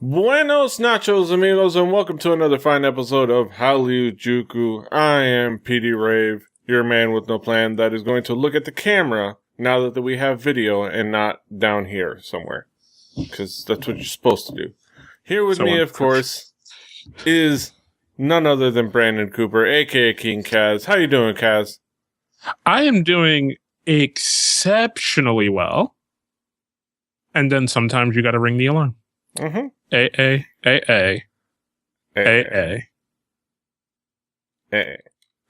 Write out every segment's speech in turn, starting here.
Buenos nachos, amigos, and welcome to another fine episode of Hallyujuku. I am PD Rave, your man with no plan that is going to look at the camera now that we have video and not down here somewhere. Because that's what you're supposed to do. Here with me, of course, is none other than Brandon Cooper, aka King Kaz. How you doing, Kaz? I am doing exceptionally well. And then sometimes you gotta ring the alarm. Mm-hmm. A.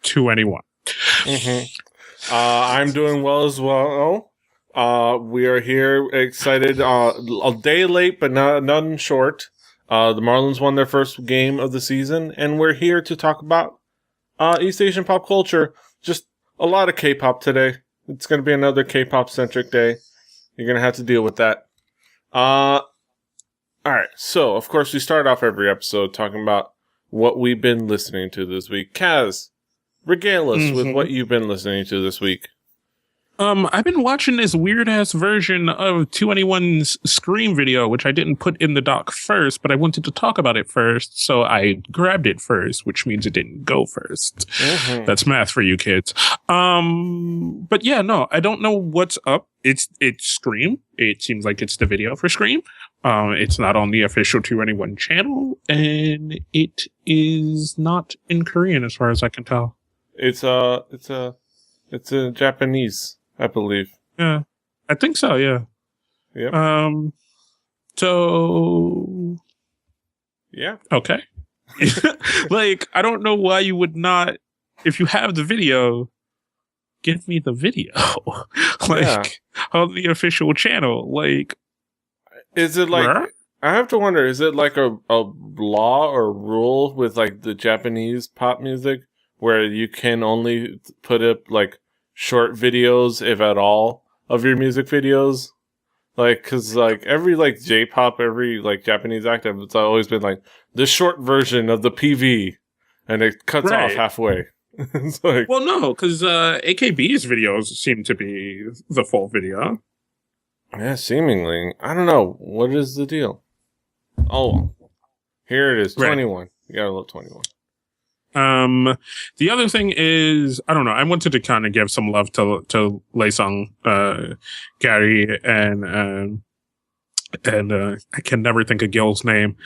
To anyone. Mm-hmm. I'm doing well as well. We are here excited. A day late, but none short. The Marlins won their first game of the season, and we're here to talk about East Asian pop culture. Just a lot of K-pop today. It's going to be another K-pop centric day. You're going to have to deal with that. Alright, so, of course, we start off every episode talking about what we've been listening to this week. Kaz, regale us with what you've been listening to this week. I've been watching this weird-ass version of 2NE1's Scream video, which I didn't put in the doc first, but I wanted to talk about it first, so I grabbed it first, which means it didn't go first. Mm-hmm. That's math for you kids. But yeah, no, I don't know what's up. It's Scream. It seems like it's the video for Scream. It's not on the official 2NE1 channel, and it is not in Korean as far as I can tell. It's a Japanese, I believe. Yeah, I think so. Yeah. Yep. So. Yeah. Okay. Like, I don't know why you would not, if you have the video, give me the video. On the official channel. Like, is it like, I have to wonder, is it like a law or rule with like the Japanese pop music where you can only put up like short videos, if at all, of your music videos? Like, cause like every like J-pop, every like Japanese act, it's always been like the short version of the PV, and it cuts off halfway. It's like, well, no, cause AKB's videos seem to be the full video. Yeah, seemingly. I don't know. What is the deal? Oh, here it is. 21. You gotta love 21. The other thing is, I don't know. I wanted to kind of give some love to Laesung, Gary, and I can never think of Gil's name.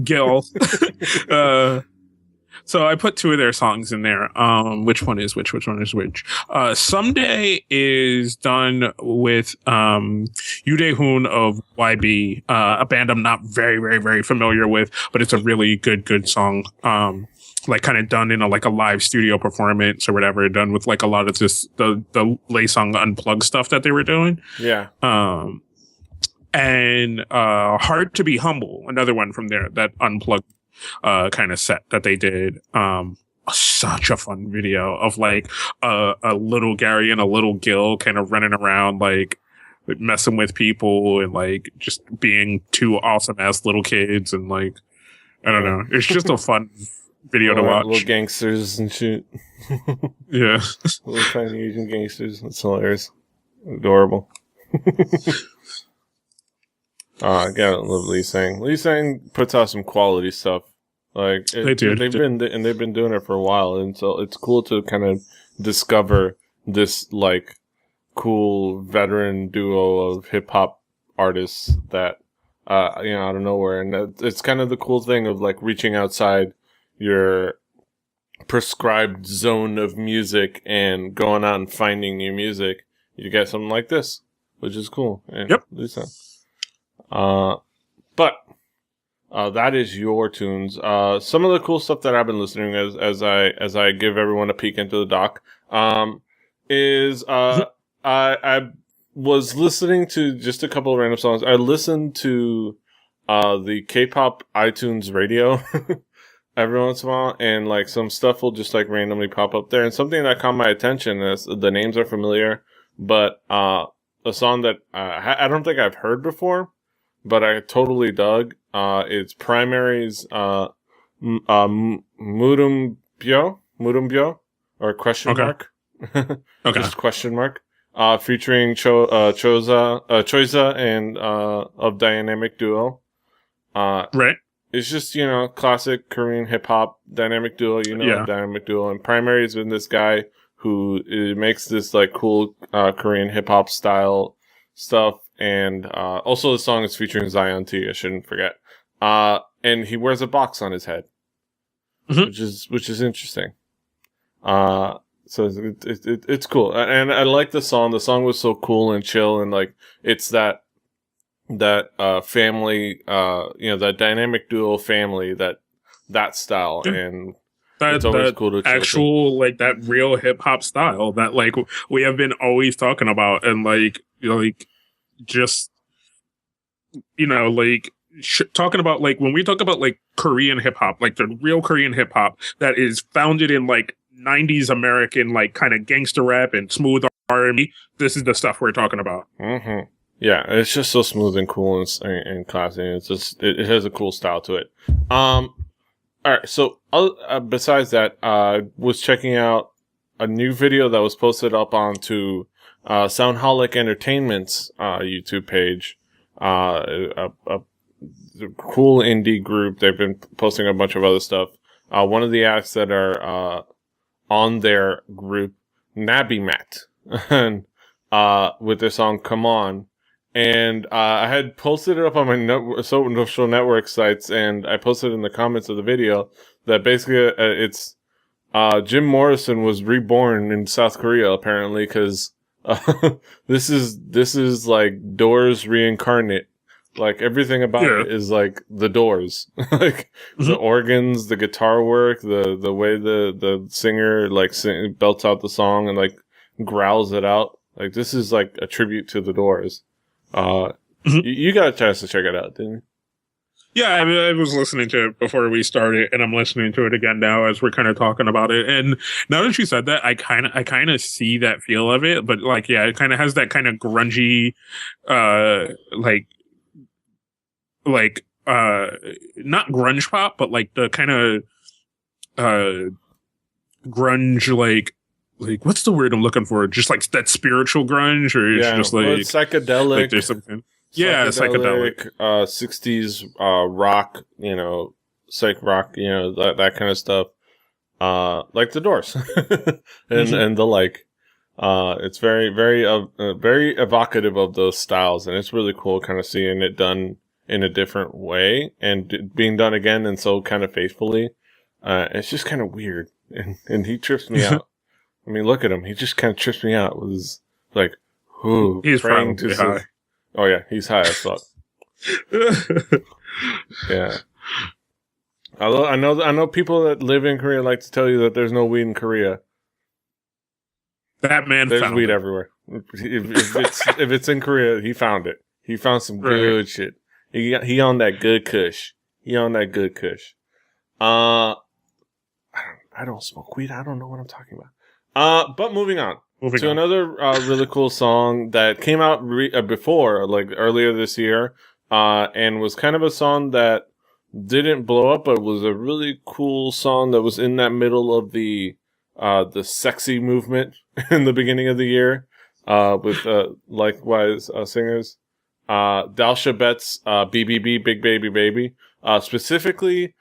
Gil. So I put two of their songs in there. Which one is which? Which one is which? Someday is done with Yoo Dae-hoon of YB, a band I'm not very, very, very familiar with, but it's a really good song. Like kind of done in a live studio performance or whatever, done with like a lot of the Laesung Unplugged stuff that they were doing. Yeah. And Hard to Be Humble, another one from there, that Unplugged kind of set that they did. Such a fun video of like a little Gary and a little Gil kind of running around like messing with people and like just being two awesome ass little kids, and like I don't know, it's just a fun video to watch. Little gangsters and shit. Yeah. Little tiny Asian gangsters. That's hilarious. Adorable. I gotta love Lee Sang. Lee Sang puts out some quality stuff. Like they've been doing it for a while, and so it's cool to kind of discover this like cool veteran duo of hip hop artists that out of nowhere, and it's kind of the cool thing of like reaching outside your prescribed zone of music and going out and finding new music. You get something like this, which is cool. And yep. Lisa. But that is your tunes. Some of the cool stuff that I've been listening as I give everyone a peek into the doc, is I was listening to just a couple of random songs. I listened to the K-pop iTunes radio every once in a while, and like some stuff will just like randomly pop up there. And something that caught my attention is the names are familiar, but a song that I don't think I've heard before, but I totally dug. It's Primary's Murumbyo, or question mark. Okay. Just question mark. Featuring Choiza and of Dynamic Duo. Right. It's just, classic Korean hip hop dynamic duo, dynamic duo. And Primary has been this guy who makes this like cool Korean hip hop style stuff. And also the song is featuring Zion T, I shouldn't forget. And he wears a box on his head, which is interesting. So it's cool. And I like the song. The song was so cool and chill, and like it's that family, that dynamic duo family, that style, and it's always cool to chill actual to. Like that real hip hop style that like we have been always talking about, and like just talking about like when we talk about like Korean hip hop, like the real Korean hip hop that is founded in like 90s American like kind of gangster rap and smooth R&B. This is the stuff we're talking about. Mm-hmm. Yeah, it's just so smooth and cool and classy. It's just it has a cool style to it. All right. So besides that, I was checking out a new video that was posted up onto Soundholic Entertainment's YouTube page. A cool indie group. They've been posting a bunch of other stuff. One of the acts that are on their group, Nabby Matt, and with their song "Come On." And I had posted it up on my social network sites, and I posted in the comments of the video that basically it's Jim Morrison was reborn in South Korea apparently, because this is like Doors reincarnate. Like everything about it is like the Doors, like the organs, the guitar work, the way the singer like belts out the song and like growls it out. Like this is like a tribute to the Doors. You got a chance to check it out, didn't you? Yeah, I was listening to it before we started, and I'm listening to it again now as we're kind of talking about it. And now that you said that, I kind of see that feel of it. But like, yeah, it kind of has that kind of grungy, not grunge pop, but like the kind of grunge like what's the word I'm looking for? Just like that spiritual grunge, or it's just like it's psychedelic. Like there's something. Yeah, psychedelic. 60s rock, psych rock, that kind of stuff. Like the Doors, and the like. It's very, very, very evocative of those styles, and it's really cool, kind of seeing it done in a different way and being done again, and so kind of faithfully. It's just kind of weird, and he trips me out. I mean, look at him. He just kind of trips me out with his, like, he's praying to high. Oh, yeah, he's high as fuck. Yeah. Although I know people that live in Korea like to tell you that there's no weed in Korea. That man there's found weed it. Everywhere. If it's in Korea, he found it. He found some good shit. He on that good kush. I don't smoke weed. I don't know what I'm talking about. But moving on to another really cool song that came out before, like earlier this year, and was kind of a song that didn't blow up, but was a really cool song that was in that middle of the sexy movement in the beginning of the year, with likewise singers, Dalsha Bet's BBB Big Baby Baby. Specifically,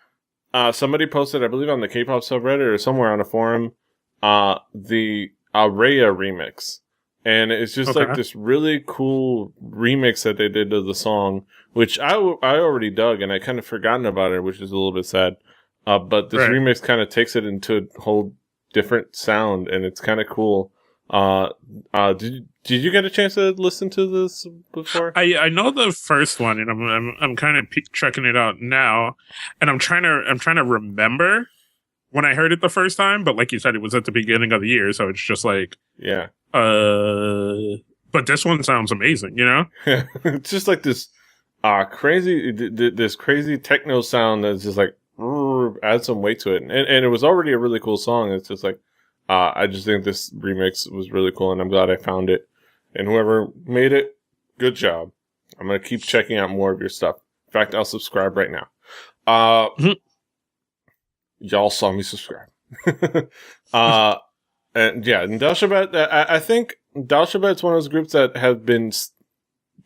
somebody posted, I believe on the K-pop subreddit or somewhere on a forum, the Raya remix, and it's just like this really cool remix that they did of the song, which I already dug, and I kind of forgotten about it, which is a little bit sad. But this remix kind of takes it into a whole different sound, and it's kind of cool. Did you get a chance to listen to this before? I know the first one, and I'm kind of checking it out now, and I'm trying to remember when I heard it the first time, but like you said, it was at the beginning of the year, so it's just like, yeah. But this one sounds amazing, It's just like this crazy techno sound that's just like add some weight to it, and it was already a really cool song. It's just like I just think this remix was really cool, and I'm glad I found it. And whoever made it, good job. I'm gonna keep checking out more of your stuff. In fact, I'll subscribe right now. Y'all saw me subscribe. And yeah, and Dalshabet, I think Dalshabet's one of those groups that have been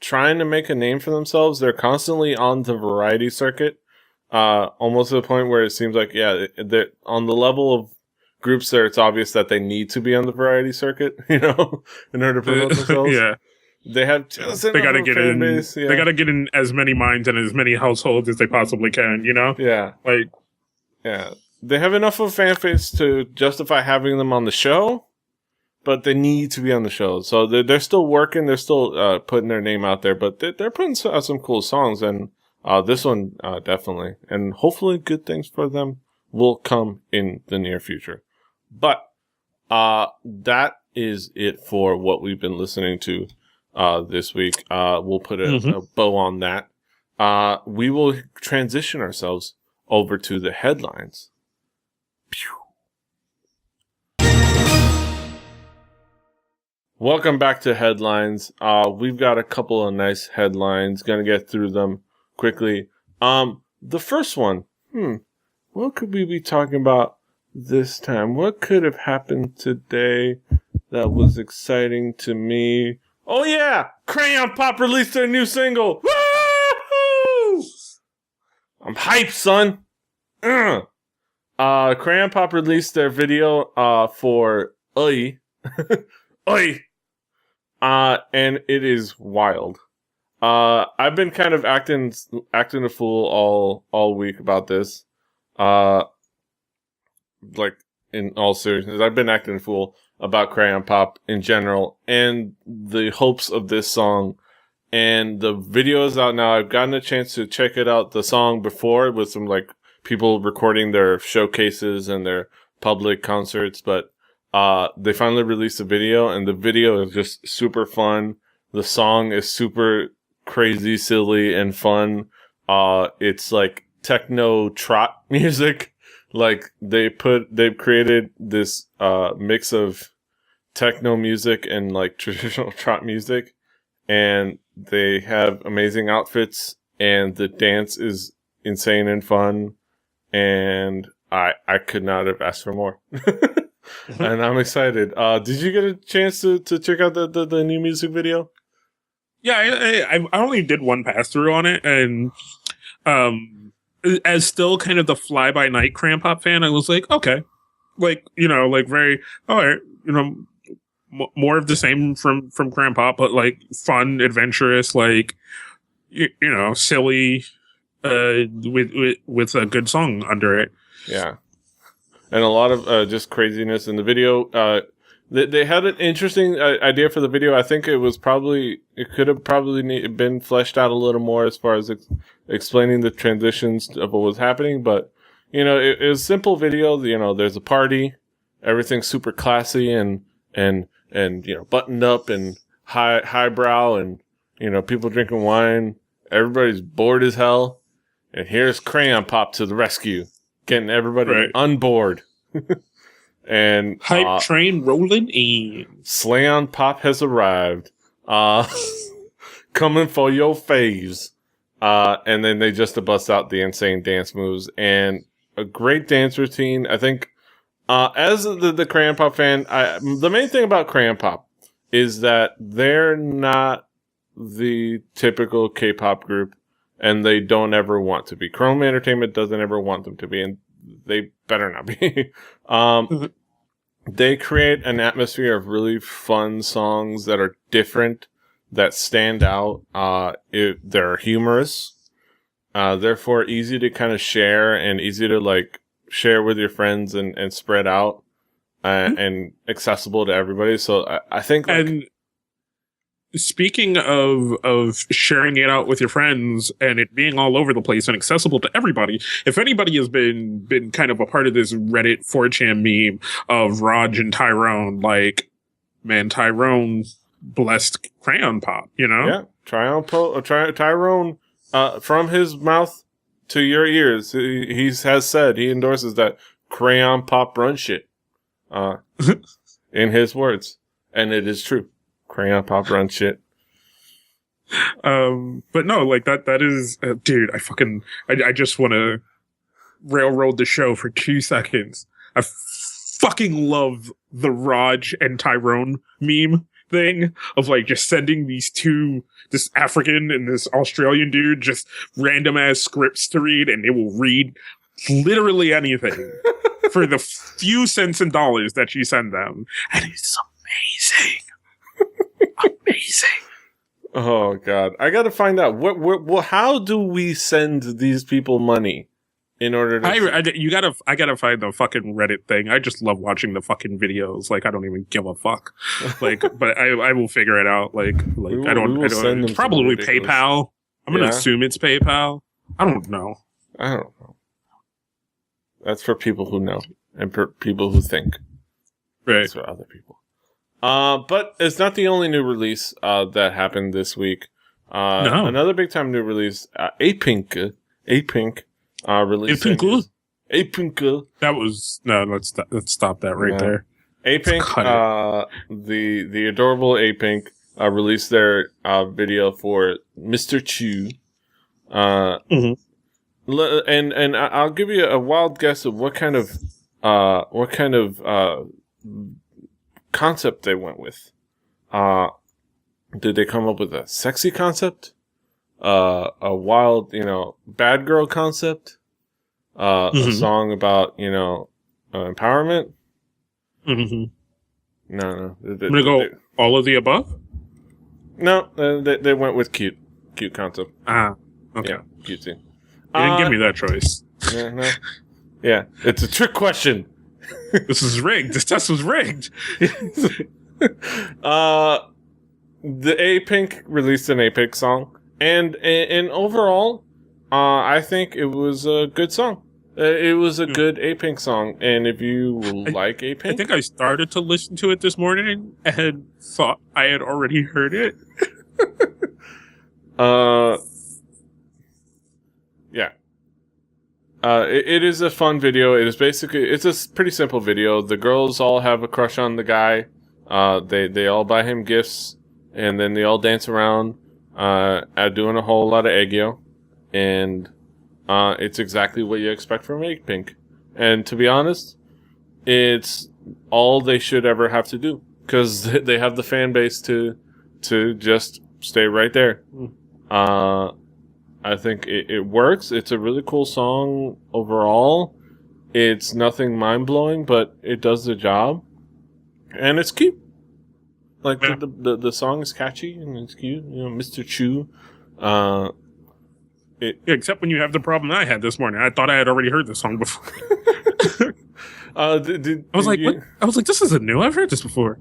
trying to make a name for themselves. They're constantly on the variety circuit, almost to the point where it seems like, they're on the level of groups there. It's obvious that they need to be on the variety circuit, in order to promote themselves. Yeah. They have just They gotta get in. base, They gotta get in as many minds and as many households as they possibly can. Yeah. Like, yeah. They have enough of a fan base to justify having them on the show, but they need to be on the show. So they're still working. They're still putting their name out there, but they're putting out some cool songs, and this one definitely, and hopefully good things for them will come in the near future. But that is it for what we've been listening to this week. We'll put a bow on that. We will transition ourselves over to the headlines. Pew. Welcome back to headlines. We've got a couple of nice headlines. Gonna get through them quickly. The first one, what could we be talking about this time? What could have happened today that was exciting to me? Oh yeah! Crayon Pop released their new single! Woo! I'm hyped, son! Crayon Pop released their video for Oi. Oi! And it is wild. I've been kind of acting a fool all week about this. Like, in all seriousness, I've been acting a fool about Crayon Pop in general and the hopes of this song. And the video is out now. I've gotten a chance to check it out, the song before, with some like people recording their showcases and their public concerts, but they finally released a video, and the video is just super fun. The song is super crazy, silly, and fun. It's like techno trot music. Like they've created this mix of techno music and like traditional trot music, and they have amazing outfits, and the dance is insane and fun, and I could not have asked for more. And I'm excited. Did you get a chance to check out the new music video? Yeah, I only did one pass through on it, and as still kind of the fly by night Crayon Pop fan, I was like, okay, like like very all right, more of the same from Crayon Pop, but like fun, adventurous, like silly, with a good song under it. Yeah. And a lot of just craziness in the video. They had an interesting idea for the video. I think it could have probably been fleshed out a little more as far as explaining the transitions of what was happening. But, it was a simple video. There's a party. Everything's super classy and buttoned up and highbrow and, people drinking wine. Everybody's bored as hell. And here's Crayon Pop to the rescue, getting everybody on board. And hype train rolling in. Slayon Pop has arrived. Coming for your faves. And then they just bust out the insane dance moves and a great dance routine. I think as the Crayon Pop fan, the main thing about Crayon Pop is that they're not the typical K-pop group, and they don't ever want to be. Chrome Entertainment doesn't ever want them to be, and they better not be. They create an atmosphere of really fun songs that are different, that stand out. They're humorous, therefore easy to kind of share and easy to share with your friends and spread out, and accessible to everybody. So I think and speaking of sharing it out with your friends and it being all over the place and accessible to everybody, if anybody has been kind of a part of this Reddit 4chan meme of Raj and Tyrone, Tyrone blessed Crayon Pop, Yeah, Tyrone, from his mouth to your ears, he has said, he endorses that Crayon Pop run shit, in his words, and it is true. Crayon Pop run shit. But no, that is, dude, I just want to railroad the show for 2 seconds. I fucking love the Raj and Tyrone meme thing of like just sending this African and this Australian dude just random ass scripts to read, and they will read literally anything for the few cents and dollars that you send them. And it's amazing. Amazing. Oh God, I got to find out what. How do we send these people money in order to? I gotta find the fucking Reddit thing. I just love watching the fucking videos. Like, I don't even give a fuck. Like, but I will figure it out. Like I don't. It's probably PayPal. I'm gonna assume it's PayPal. I don't know. That's for people who know and for people who think. Right. That's for other people. But it's not the only new release that happened this week. No. Another big time new release, Apink released. Apink. That was no. Let's stop that right there. Apink, the adorable Apink, released their video for Mr. Chew. And I'll give you a wild guess of what kind of concept they went with. Did they come up with a sexy concept? A wild, bad girl concept? A song about, empowerment? Mm-hmm. No. I'm gonna go all of the above? No, they went with cute concept. Okay. Yeah, cutesy. You didn't give me that choice. No. Yeah, it's a trick question. This is rigged. This test was rigged. The Apink released an Apink song, and overall, I think it was a good song. It was a good Apink song, and if you like Apink, I think I started to listen to it this morning and thought I had already heard it. Yeah. It is a fun video. It's a pretty simple video. The girls all have a crush on the guy. They all buy him gifts, and then they all dance around, doing a whole lot of eggyo, and it's exactly what you expect from Apink. And to be honest, it's all they should ever have to do, because they have the fan base to just stay right there. I think it works. It's a really cool song overall. It's nothing mind-blowing, but it does the job. And it's cute. Like, the song is catchy, and it's cute. Mr. Chew. Except when you have the problem I had this morning. I thought I had already heard this song before. I was like, what? I was like, this isn't new. I've heard this before.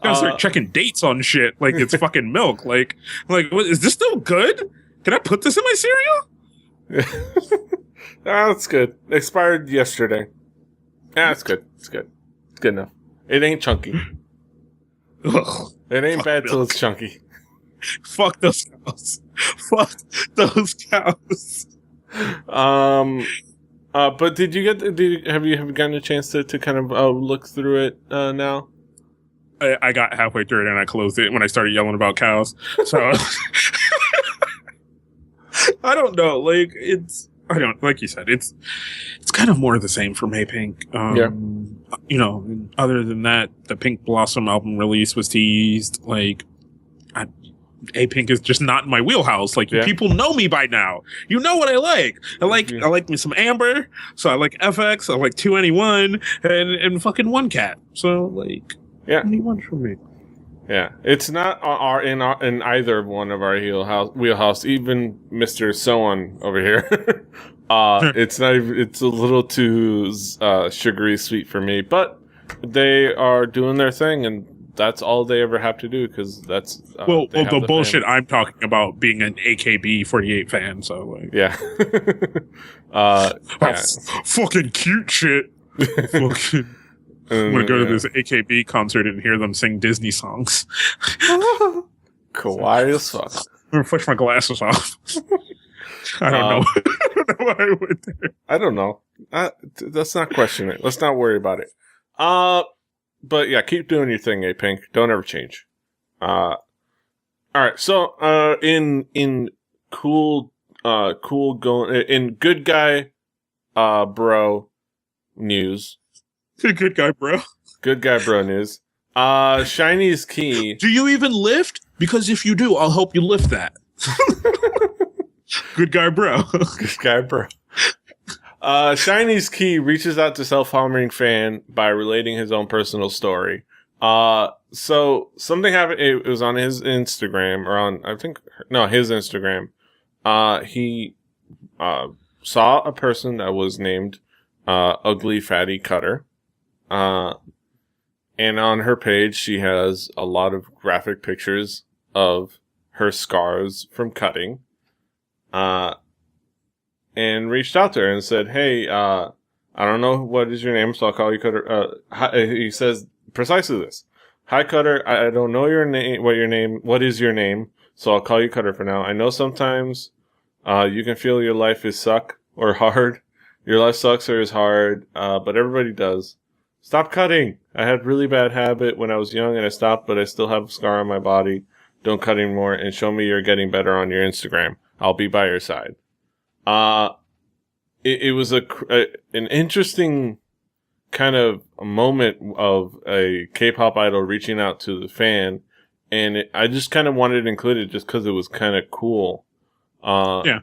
I start checking dates on shit like it's fucking milk. Like, what, is this still good? Can I put this in my cereal? That's good. Expired yesterday. Yeah, it's good. It's good. It's good enough. It ain't chunky. Ugh, it ain't bad till it's chunky. Fuck those cows. Fuck those cows. But have you gotten a chance to kind of look through it now? I got halfway through it and I closed it when I started yelling about cows. So I don't know. Like, like you said, it's kind of more of the same from Apink. Other than that, the Pink Blossom album release was teased. Like, Apink is just not in my wheelhouse. Like, people know me by now. You know what I like. I like me some Amber. So I like FX. I like 2NE1 and fucking One Cat. So like. Yeah, anyone from me. Yeah, it's not in either one of our wheelhouse. Even Mr. So-on over here, it's not. It's a little too sugary sweet for me. But they are doing their thing, and that's all they ever have to do, because that's the bullshit fan. I'm talking about being an AKB48 fan. So like, yeah, fucking cute shit. Fucking. I'm gonna go to this AKB concert and hear them sing Disney songs. Kawaii as fuck. I'm gonna push my glasses off. I don't know. I don't know why I went there. I don't know. Let's not question it. Let's not worry about it. But yeah, keep doing your thing, Apink. Don't ever change. All right. So, in good guy, bro news. Good guy, bro. Good guy, bro news. Shiny's key. Do you even lift? Because if you do, I'll help you lift that. Good guy, bro. Good guy, bro. Shiny's key reaches out to self-harming fan by relating his own personal story. So something happened. It was on his Instagram his Instagram. He saw a person that was named Ugly Fatty Cutter. And on her page, she has a lot of graphic pictures of her scars from cutting. And reached out to her and said, "Hey, I don't know what is your name, so I'll call you Cutter." He says precisely this: "Hi, Cutter. I don't know your name. What is your name? So I'll call you Cutter for now. I know sometimes you can feel your life is suck or hard. Your life sucks or is hard, but everybody does. Stop cutting. I had really bad habit when I was young and I stopped, but I still have a scar on my body. Don't cut anymore and show me you're getting better on your Instagram. I'll be by your side." It was an interesting kind of a moment of a K-pop idol reaching out to the fan, and I just kind of wanted to include it just because it was kind of cool. Yeah.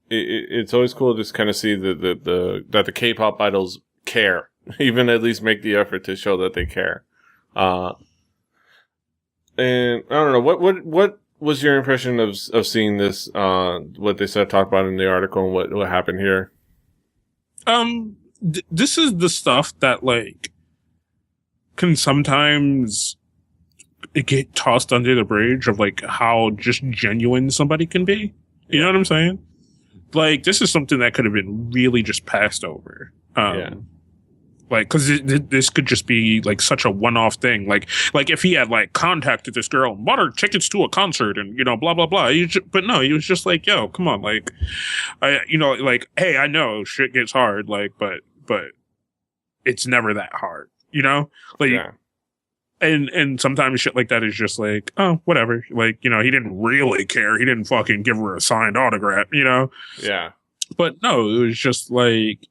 It's always cool to just kind of see that the K-pop idols care, even at least make the effort to show that they care. And I don't know, what was your impression of seeing this? What they talked about in the article, and what happened here? This is the stuff that like can sometimes get tossed under the bridge of like how just genuine somebody can be. You know what I'm saying? Like, this is something that could have been really just passed over. Like, cause this could just be like such a one-off thing. Like if he had like contacted this girl and bought her tickets to a concert and, you know, blah, blah, blah. But no, he was just like, yo, come on. Like, hey, I know shit gets hard. Like, but it's never that hard, you know? Like, yeah. And sometimes shit like that is just like, oh, whatever. Like, you know, he didn't really care. He didn't fucking give her a signed autograph, you know? Yeah. But no, it was just like,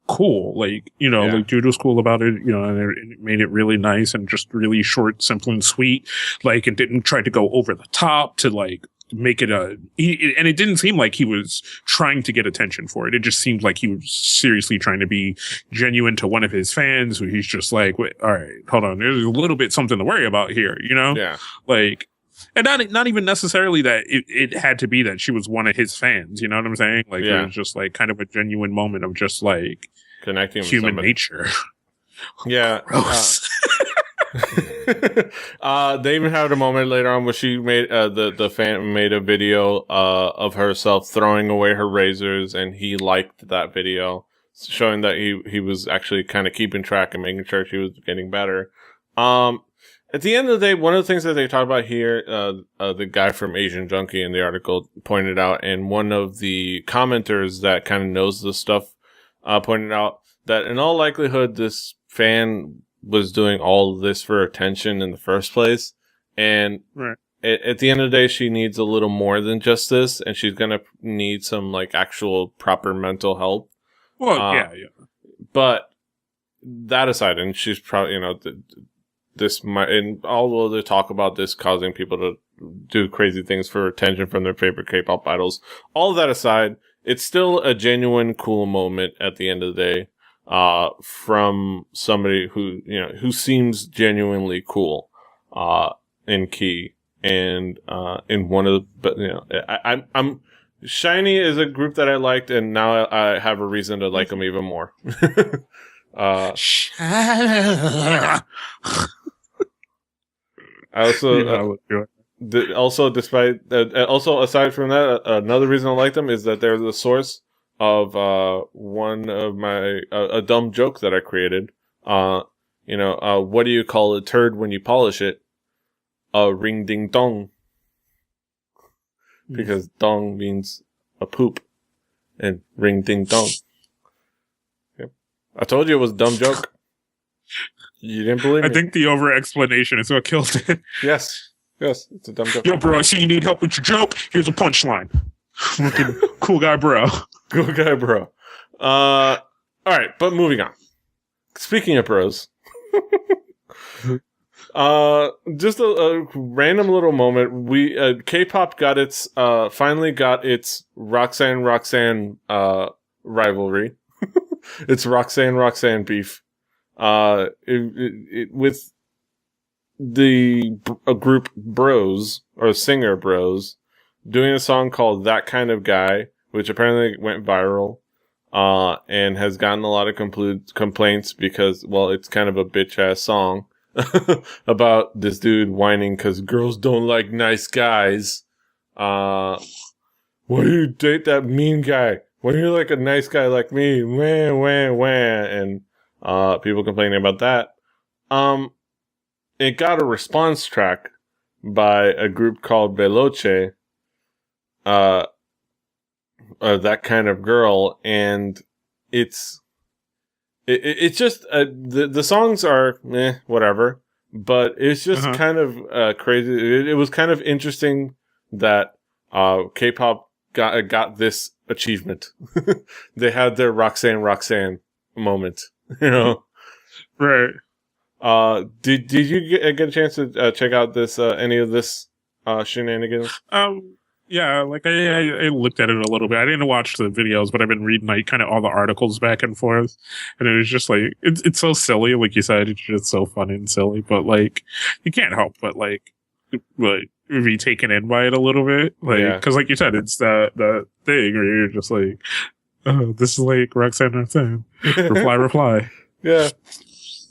cool. Like, you know, like dude was cool about it, you know, and it made it really nice and just really short, simple, and sweet. Like, it didn't try to go over the top to like make it and it didn't seem like he was trying to get attention for it. It just seemed like he was seriously trying to be genuine to one of his fans who he's just like, wait, all right, hold on, there's a little bit something to worry about here, you know? Yeah. Like, and not even necessarily that it had to be that she was one of his fans, you know what I'm saying? Like, it was just like kind of a genuine moment of just like connecting with human somebody. nature. Yeah. Gross. They even had a moment later on where she made the fan made a video of herself throwing away her razors, and he liked that video, showing that he was actually kind of keeping track and making sure she was getting better. At the end of the day, one of the things that they talk about here, the guy from Asian Junkie in the article pointed out, and one of the commenters that kind of knows the stuff pointed out that in all likelihood this fan was doing all of this for attention in the first place, and at the end of the day, she needs a little more than just this, and she's gonna need some like actual proper mental help. Well, yeah. But that aside, and she's probably, you know, this might, and although they talk about this causing people to do crazy things for attention from their favorite K-pop idols, all of that aside, it's still a genuine cool moment at the end of the day. From somebody who, you know, who seems genuinely cool, in Key, and, in one of the, but, you know, I'm Shiny is a group that I liked, and now I have a reason to like them even more. I also, despite, also aside from that, another reason I like them is that they're the source of one of my a dumb joke that I created. You know, what do you call a turd when you polish it? A ring ding dong. Because dong means a poop, and ring ding dong. Yep. I told you it was a dumb joke. You didn't believe me. I think the over explanation is what killed it. Yes, it's a dumb joke. Yo, bro, I see you need help with your joke. Here's a punchline. Cool guy, bro. Cool guy, bro. All right, but moving on. Speaking of bros, Just a random little moment. K-pop got its finally got its Roxanne rivalry. It's Roxanne beef. With a group Bros or singer Bros doing a song called "That Kind of Guy," which apparently went viral. And has gotten a lot of complaints because, well, it's kind of a bitch ass song about this dude whining because girls don't like nice guys. Why do you date that mean guy? Why do you like a nice guy like me? Wah, wah, wah. And people complaining about that. It got a response track by a group called Veloce. That kind of girl, and it's just the songs are whatever, but it's just kind of crazy. It was kind of interesting that K-pop got this achievement. They had their Roxanne moment, you know. Right. Did you get a chance to check out this any of this shenanigans? Yeah, like I looked at it a little bit. I didn't watch the videos, but I've been reading like kind of all the articles back and forth, and it was just like it's so silly. Like you said, it's just so fun and silly. But like you can't help but be taken in by it a little bit, like because like you said, it's the thing where you're just like, oh, this is like Roxanne. reply. Yeah.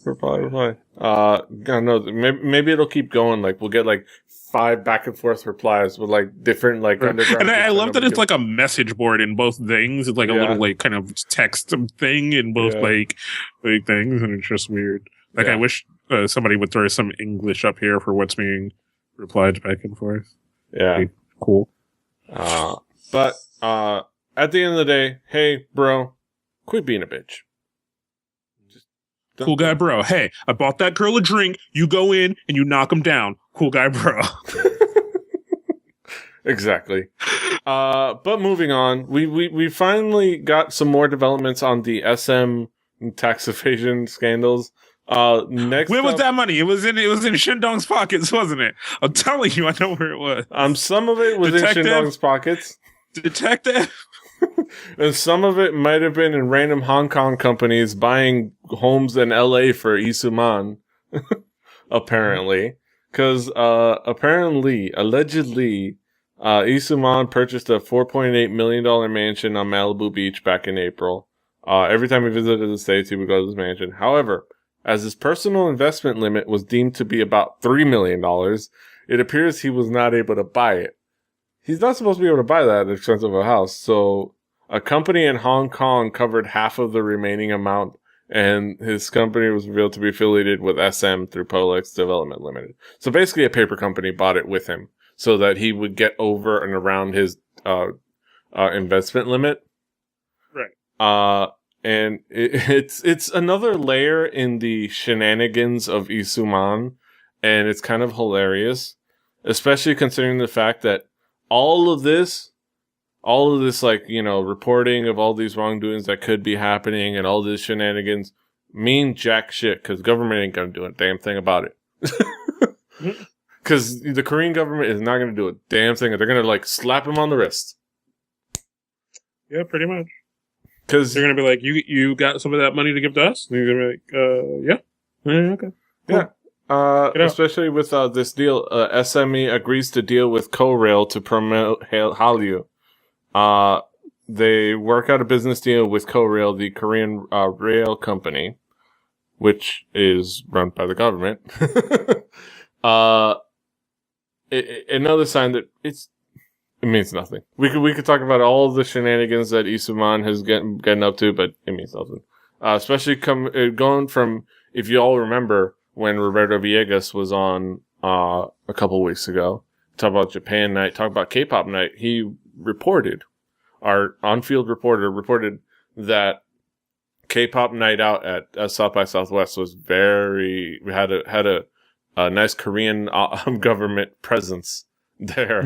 Reply. I don't know. Maybe it'll keep going. Like we'll get like 5 back and forth replies with like different like underground. And I love that it's like a message board in both things. It's like a little like kind of text thing in both like things, and it's just weird. Like I wish somebody would throw some English up here for what's being replied back and forth. Yeah, cool. But at the end of the day, hey, bro, quit being a bitch. Cool guy, bro. Hey, I bought that girl a drink. You go in and you knock him down. Cool guy, bro. Exactly. But moving on, we finally got some more developments on the SM tax evasion scandals. Next, where was that money? It was in Shindong's pockets, wasn't it? I'm telling you, I know where it was. Some of it was in Shindong's pockets. Detective. And some of it might have been in random Hong Kong companies buying homes in LA for Isuman. Apparently. Because, allegedly, Isuman purchased a $4.8 million mansion on Malibu Beach back in April. Every time he visited the States, he would go to this mansion. However, as his personal investment limit was deemed to be about $3 million, it appears he was not able to buy it. He's not supposed to be able to buy that expensive a house, so a company in Hong Kong covered half of the remaining amount, and his company was revealed to be affiliated with SM through Polex Development Limited. So basically a paper company bought it with him so that he would get over and around his investment limit. Right. And it's another layer in the shenanigans of Isuman, and it's kind of hilarious, especially considering the fact that all of this, like, you know, reporting of all these wrongdoings that could be happening and all these shenanigans mean jack shit because government ain't gonna do a damn thing about it. Because the Korean government is not gonna do a damn thing. They're gonna like slap him on the wrist. Yeah, pretty much. Because they're gonna be like, you got some of that money to give to us? And you're gonna be like, yeah, okay, cool. Yeah. Especially with this deal, SME agrees to deal with Korail to promote Hallyu. They work out a business deal with Korail, the Korean rail company, which is run by the government. Another sign that it means nothing. We could talk about all the shenanigans that Isuman has getting up to, but it means nothing. Especially going from, if you all remember, when Roberto Villegas was on a couple weeks ago, talk about Japan Night, talk about K-pop Night, he reported, our on-field reporter reported that K-pop Night Out at South by Southwest was had a nice Korean government presence there,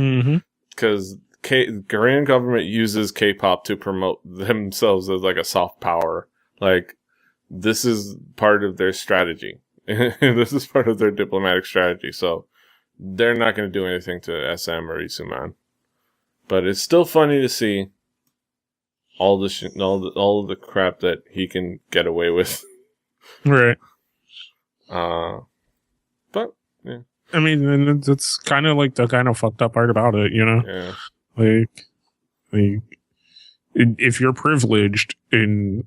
because Korean government uses K-pop to promote themselves as like a soft power. Like, this is part of their strategy. This is part of their diplomatic strategy, so they're not going to do anything to SM or Isuman. But it's still funny to see all the crap that he can get away with. Right. But yeah. I mean, and it's kind of like the kind of fucked up part about it, you know? Yeah. Like if you're privileged in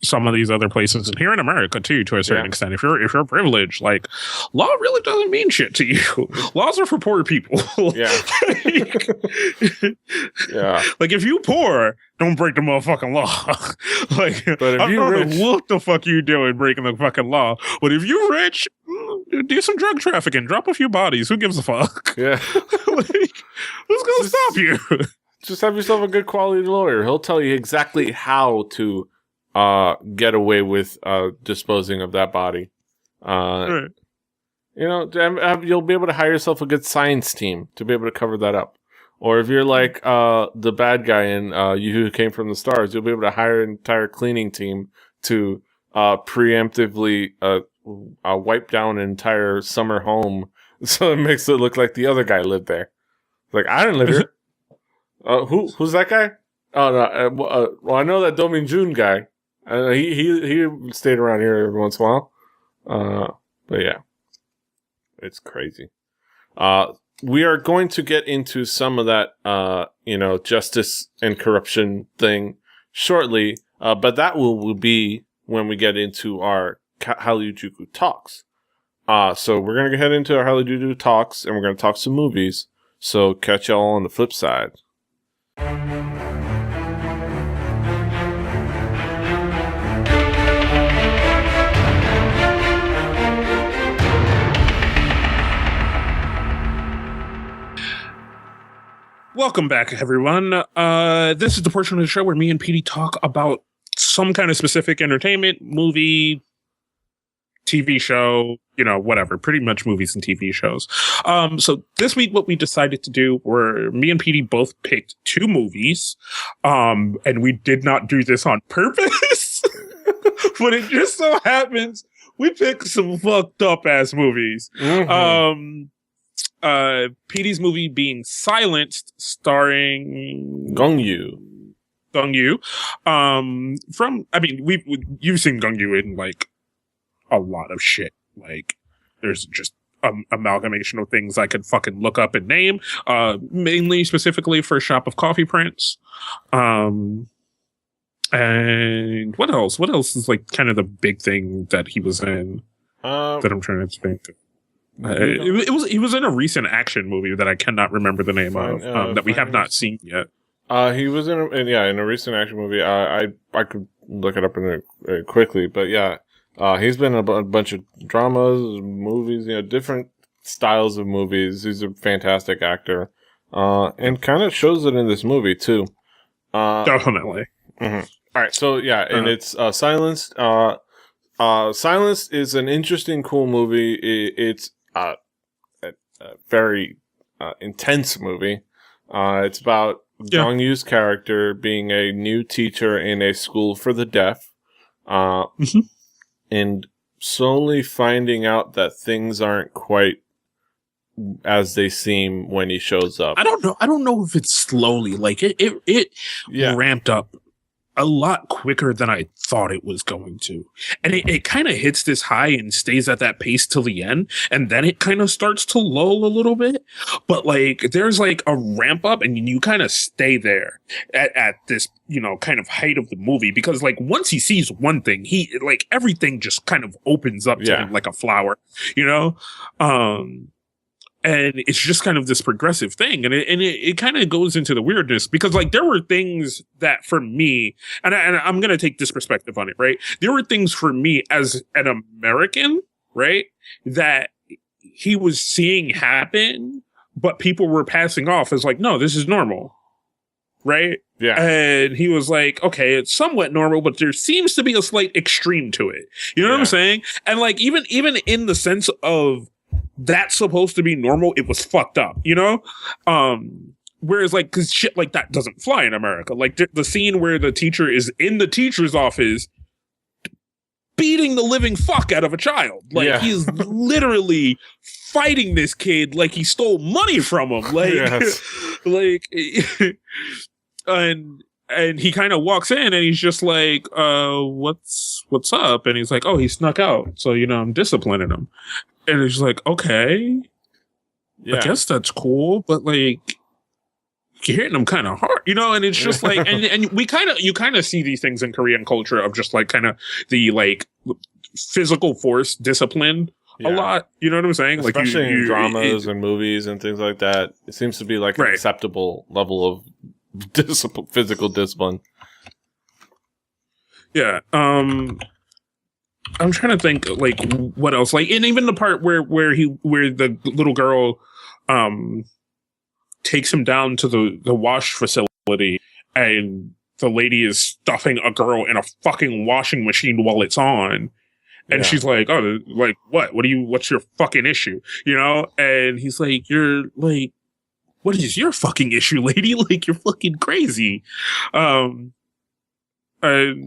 some of these other places, and here in America too, to a certain extent, if you're privileged, like, law really doesn't mean shit to you. Laws are for poor people. Yeah. Yeah. Like, if you poor, don't break the motherfucking law. Like, but if I you don't rich, know what the fuck you doing breaking the fucking law. But if you rich, do some drug trafficking, drop a few bodies. Who gives a fuck? Yeah. Like, who's gonna stop you? Just have yourself a good quality lawyer. He'll tell you exactly how to get away with disposing of that body. Right. You know, you'll be able to hire yourself a good science team to be able to cover that up. Or if you're like the bad guy in You Who Came From the Stars, you'll be able to hire an entire cleaning team to preemptively wipe down an entire summer home so it makes it look like the other guy lived there. Like, I didn't live here. Who's that guy? Oh no, well, I know that Domin Jun guy. He stayed around here every once in a while. But yeah, it's crazy. We are going to get into some of that, justice and corruption thing shortly. But that will be when we get into our Hallyujuku talks. So we're going to head into our Hallyujuku talks, and we're going to talk some movies. So catch y'all on the flip side. Welcome back, everyone. This is the portion of the show where me and Petey talk about some kind of specific entertainment, movie, TV show, whatever, pretty much movies and TV shows. So this week, what we decided to do were me and Petey both picked two movies. And we did not do this on purpose, but it just so happens we picked some fucked up ass movies. Mm-hmm. Petey's movie being Silenced, starring Gong Yu. You've seen Gong Yu in like a lot of shit. Like, there's just amalgamation of things I could fucking look up and name. Mainly, specifically for Shop of Coffee Prince. And what else? What else is like kind of the big thing that he was in? That I'm trying to think of. He was in a recent action movie that I cannot remember the name of that we have not seen yet. He was in a recent action movie. I could look it up quickly, but yeah, he's been in a bunch of dramas, movies, different styles of movies. He's a fantastic actor, and kind of shows it in this movie too. Definitely. Mm-hmm. All right, so yeah, and it's Silenced. Silenced is an interesting, cool movie. It's a very intense movie. It's about Gong Yu's character being a new teacher in a school for the deaf, and slowly finding out that things aren't quite as they seem when he shows up. I don't know if it's slowly. Like it ramped up a lot quicker than I thought it was going to. And it kind of hits this high and stays at that pace till the end. And then it kind of starts to lull a little bit. But like, there's like a ramp up and you kind of stay there at this, kind of height of the movie. Because like, once he sees one thing, everything just kind of opens up to him like a flower, and it's just kind of this progressive thing. And it kind of goes into the weirdness because like there were things that for me, and I'm going to take this perspective on it, right? There were things for me as an American, right? That he was seeing happen, but people were passing off as like, no, this is normal. Right? Yeah. And he was like, okay, it's somewhat normal, but there seems to be a slight extreme to it. You know what I'm saying? And like, even in the sense of, that's supposed to be normal, it was fucked up, whereas like, cause shit like that doesn't fly in America. Like the scene where the teacher is in the teacher's office beating the living fuck out of a child. Like, he's literally fighting this kid like he stole money from him. Like, like, and he kind of walks in and he's just like, what's up? And he's like, oh, he snuck out. So, I'm disciplining him. And he's like, okay, I guess that's cool. But like, you're hitting him kind of hard, and it's just like, and you kind of see these things in Korean culture of just like kind of the like physical force discipline a lot. You know what I'm saying? Especially like in dramas and movies and things like that. It seems to be like an acceptable level of physical discipline. Yeah. I'm trying to think like what else, like, and even the part where the little girl takes him down to the wash facility and the lady is stuffing a girl in a fucking washing machine while it's on. And she's like, oh, like, what's your fucking issue? And he's like, you're like, what is your fucking issue, lady? Like, you're fucking crazy. And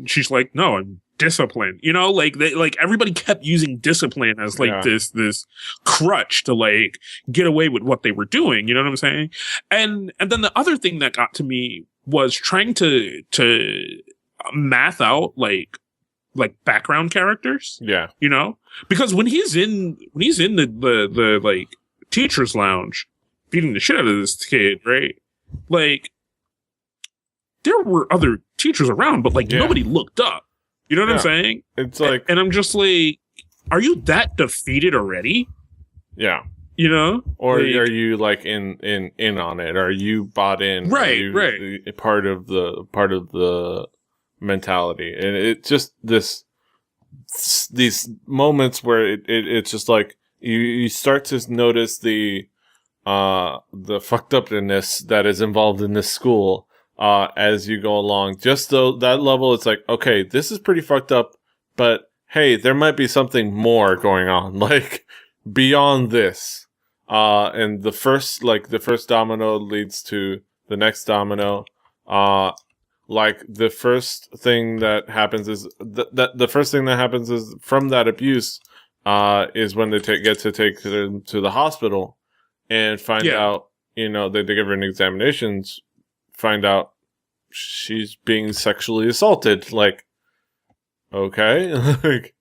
she's like, no, I'm disciplined. Like everybody kept using discipline as like this crutch to like get away with what they were doing. You know what I'm saying? And then the other thing that got to me was trying to math out like background characters. Yeah. Because when he's in the like teacher's lounge beating the shit out of this kid, right? Like, there were other teachers around, but like nobody looked up. You know what I'm saying? It's like, and I'm just like, are you that defeated already? Yeah. Or like, are you like in on it? Are you bought in? Right. Part of the mentality, and it's just these moments where it's just like you start to notice the fucked upness that is involved in this school as you go along. Just though that level, it's like, okay, this is pretty fucked up, but hey, there might be something more going on, like beyond this. And the first domino leads to the next domino. Like the first thing that happens is the first thing that happens is from that abuse is when they get to take them to the hospital and find out, they give her an examinations, find out she's being sexually assaulted. Like, okay. Like,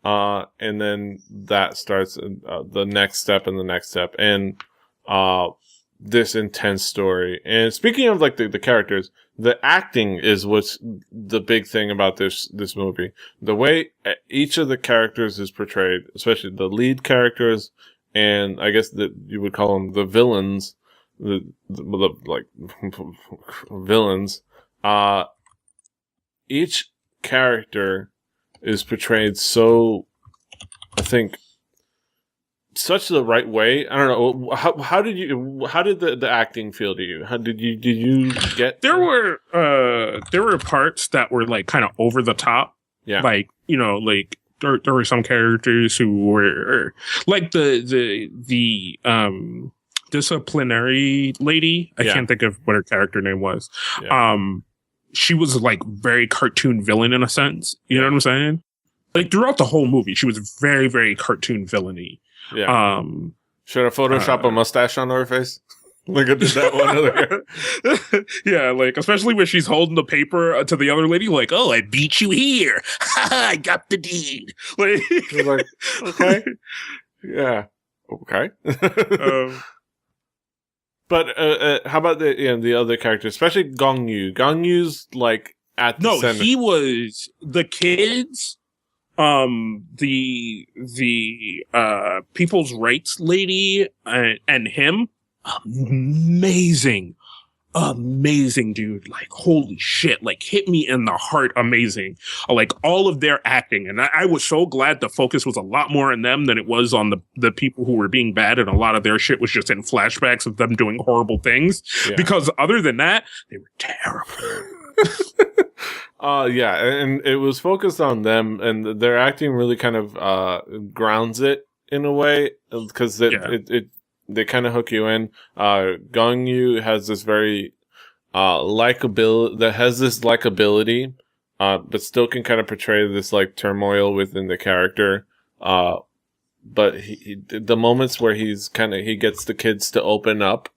and then that starts the next step and the next step. And, this intense story. And speaking of like the characters, the acting is what's the big thing about this movie. The way each of the characters is portrayed, especially the lead characters, and I guess that you would call them the villains, the like villains. Each character is portrayed so, I think, such the right way. I don't know. How did the acting feel to you? How did you get? There were parts that were like kind of over the top. Yeah. Like, like there were some characters who were like the disciplinary lady. I can't think of what her character name was. Yeah. She was like very cartoon villain in a sense. You know what I'm saying? Like throughout the whole movie, she was very, very cartoon villainy. Yeah. Should I Photoshop a mustache on her face? Like I did that one other. Yeah, like especially when she's holding the paper to the other lady, like, "Oh, I beat you here. I got the deed." Like, okay, yeah, okay. But how about the other characters, especially Gong Yu? Gong Yu's like at the center. He was the kids. The people's rights lady and him, amazing, dude. Like, holy shit, like hit me in the heart. Amazing. Like all of their acting. And I was so glad the focus was a lot more on them than it was on the people who were being bad. And a lot of their shit was just in flashbacks of them doing horrible things. Yeah. Because other than that, they were terrible. Yeah, and it was focused on them, and their acting really kind of grounds it in a way, because they kind of hook you in. Gong Yu has this very likability, but still can kind of portray this like turmoil within the character. But the moments where he gets the kids to open up,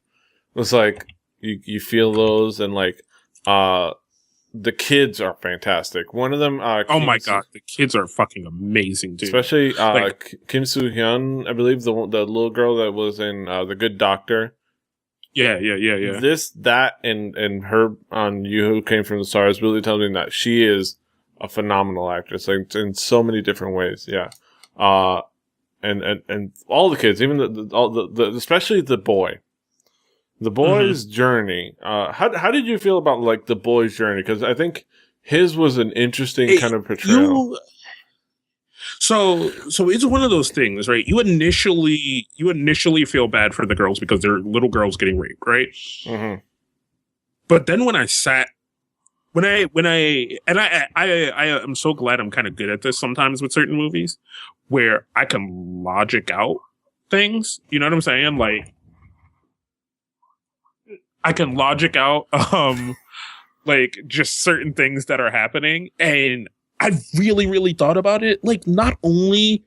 it's like you feel those, and like the kids are fantastic. One of them, oh my god, the kids are fucking amazing, dude. Especially Kim Soo Hyun, I believe the little girl that was in The Good Doctor. Yeah. That, and her on You Who Came From the Stars really tells me that she is a phenomenal actress, like in so many different ways. Yeah, and all the kids, even the especially the boy. The boy's journey. How did you feel about like the boy's journey? Because I think his was an interesting kind of portrayal. So it's one of those things, right? You initially feel bad for the girls because they're little girls getting raped, right? Mm-hmm. But then when I am so glad I'm kind of good at this sometimes with certain movies where I can logic out things. You know what I'm saying? Like, I can logic out, like just certain things that are happening. And I really, really thought about it. Like, not only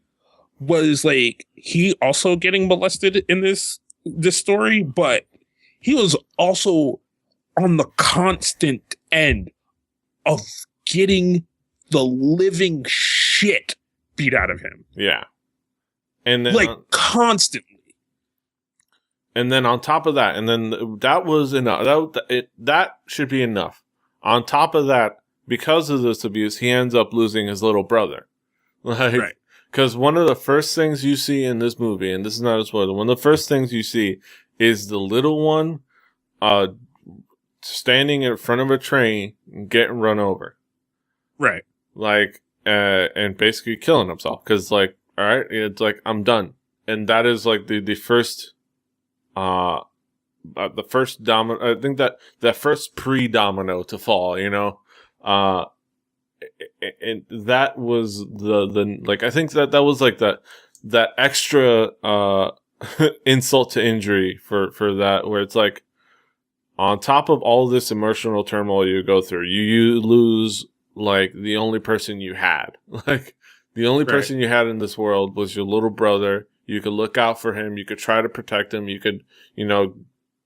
was like he also getting molested in this story, but he was also on the constant end of getting the living shit beat out of him. Yeah. And then, like constantly. And then on top of that, and then that was enough. That should be enough. On top of that, because of this abuse, he ends up losing his little brother. Like, right. Because one of the first things you see in this movie, and this is not a spoiler, one of the first things you see is the little one standing in front of a train and getting run over. Right. Like, and basically killing himself. Because, like, all right, it's like, I'm done. And that is like the first... the first domino, I think that first pre-domino to fall, you know, and that was the like, I think that was like that extra, insult to injury for that, where it's like, on top of all this emotional turmoil you go through, you lose like the only person you had, like the only person you had in this world was your little brother. You could look out for him. You could try to protect him. You could, you know,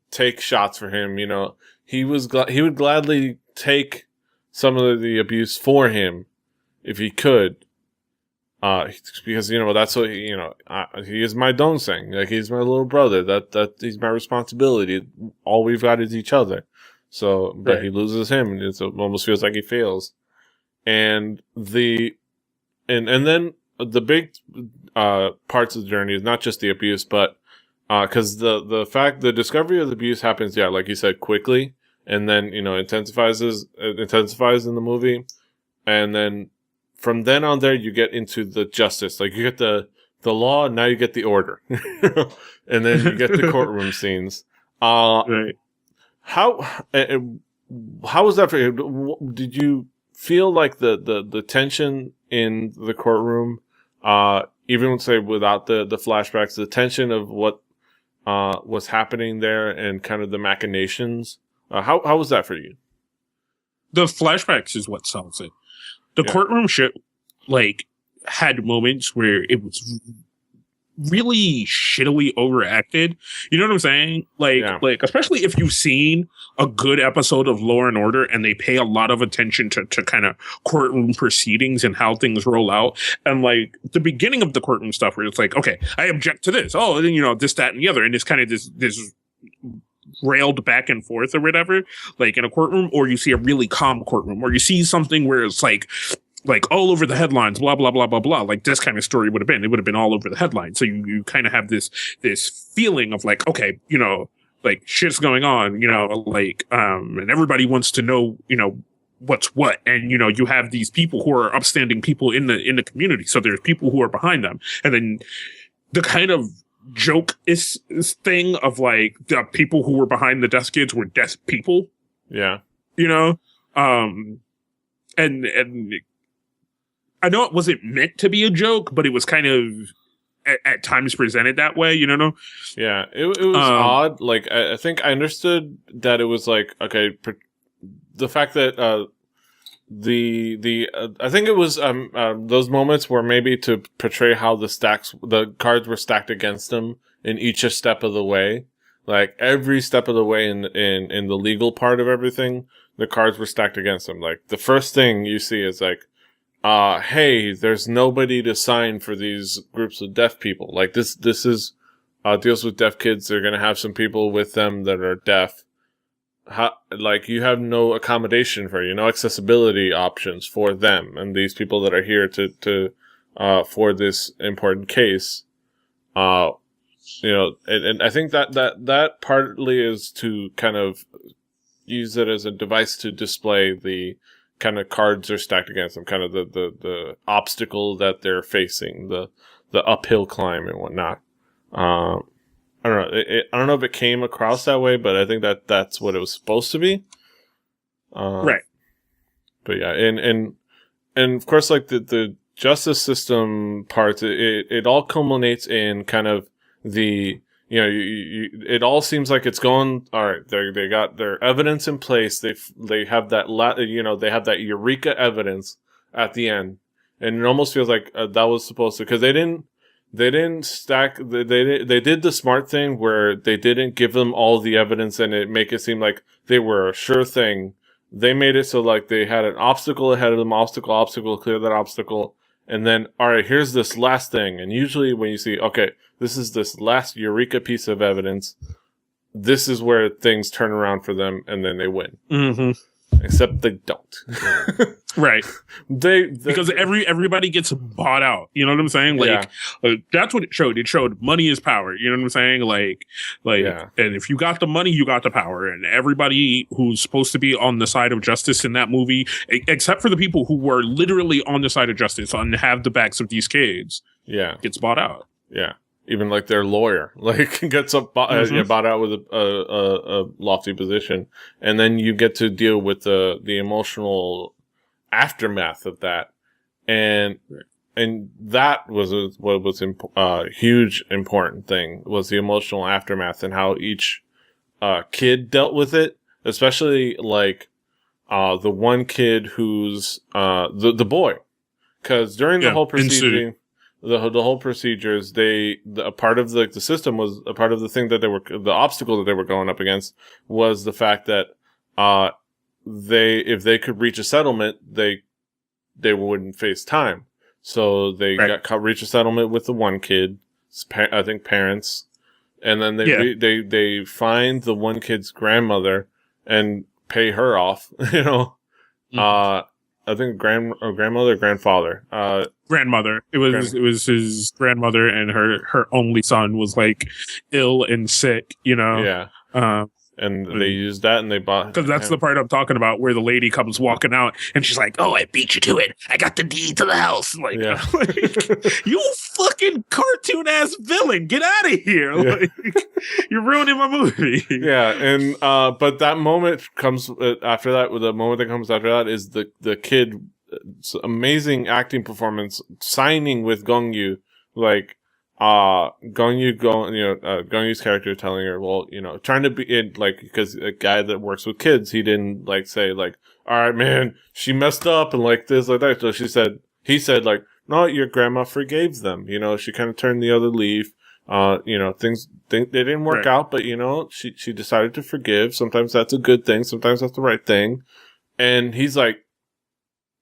take shots for him. You know, he would gladly take some of the abuse for him if he could, because you know that's what he is my donseng. Like, he's my little brother. That he's my responsibility. All we've got is each other. So, but he loses him, and it almost feels like he fails. And then the big parts of the journey is not just the abuse, but because the discovery of the abuse happens, like you said, quickly, and then intensifies in the movie, and then from then on there you get into the justice, like you get the law, and now you get the order, and then you get the courtroom scenes. Right. How was that for you? Did you feel like the tension in the courtroom? Even say without the flashbacks, the tension of what was happening there and kind of the machinations. How was that for you? The flashbacks is what sells it. The courtroom shit, like, had moments where it was really shittily overacted. You know what I'm saying? Like especially if you've seen a good episode of Law and Order and they pay a lot of attention to kind of courtroom proceedings and how things roll out. And like the beginning of the courtroom stuff where it's like, okay, I object to this. Oh, and then, this, that, and the other. And it's kind of this railed back and forth or whatever, like in a courtroom, or you see a really calm courtroom, or you see something where it's like all over the headlines, blah, blah, blah, blah, blah. Like this kind of story would have been. It would have been all over the headlines. So you kind of have this feeling of like, okay, like shit's going on, and everybody wants to know, what's what. And, you have these people who are upstanding people in the community. So there's people who are behind them. And then the kind of joke is thing of like the people who were behind the desk kids were desk people. Yeah. And I know it wasn't meant to be a joke, but it was kind of at times presented that way, Yeah, it was odd. Like, I think I understood that it was like, okay, the fact that I think it was those moments were maybe to portray how the cards were stacked against them in each step of the way. Like every step of the way in the legal part of everything, the cards were stacked against them. Like the first thing you see is like, hey, there's nobody to sign for these groups of deaf people. Like this is deals with deaf kids. They're gonna have some people with them that are deaf. Like you have no accommodation for no accessibility options for them and these people that are here to for this important case. And I think that partly is to kind of use it as a device to display the kind of cards are stacked against them, kind of the obstacle that they're facing, the uphill climb and whatnot. I don't know. I don't know if it came across that way, but I think that's what it was supposed to be. Right. But yeah, and of course, like the justice system parts, it all culminates in kind of the it all seems like it's going all right. They got their evidence in place. They have that they have that eureka evidence at the end, and it almost feels like that was supposed to, because they didn't stack. They did the smart thing where they didn't give them all the evidence and make it seem like they were a sure thing. They made it so like they had an obstacle ahead of them, obstacle, clear that obstacle, and then all right, here's this last thing. And usually when you see, okay, this is this last eureka piece of evidence, this is where things turn around for them, and then they win. Mm-hmm. Except they don't. Right. They because everybody gets bought out. You know what I'm saying? Like, that's what it showed. It showed money is power. You know what I'm saying? Like, and if you got the money, you got the power. And everybody who's supposed to be on the side of justice in that movie, except for the people who were literally on the side of justice and have the backs of these kids, gets bought out. Yeah. Even like their lawyer, like gets bought out with a lofty position, and then you get to deal with the emotional aftermath of that, and that was what was huge important thing was the emotional aftermath and how each kid dealt with it, especially like the one kid who's the boy, because during the whole proceeding. The whole procedures, a part of the system was a part of the thing that the obstacle that they were going up against was the fact that, if they could reach a settlement, they wouldn't face time. So they reach a settlement with the one kid, I think parents, and then they find the one kid's grandmother and pay her off, I think grandmother or grandfather. Grandmother. It was his grandmother, and her only son was like ill and sick. Yeah. And they used that, and they bought. Because that's the part I'm talking about, where the lady comes walking out, and she's like, "Oh, I beat you to it. I got the deed to the house." Like, you fucking cartoon ass villain, get out of here! Yeah. Like, you're ruining my movie. Yeah, and but that moment comes after that. The moment that comes after that is the kid's amazing acting performance, signing with Gongyu, like. Gongyu's character telling her, well, trying to be in, like, because a guy that works with kids, he didn't like say like, all right, man, she messed up and like this, like that. So he said like, no, your grandma forgave them. She kind of turned the other leaf. Things they didn't work out, but she decided to forgive. Sometimes that's a good thing. Sometimes that's the right thing. And he's like,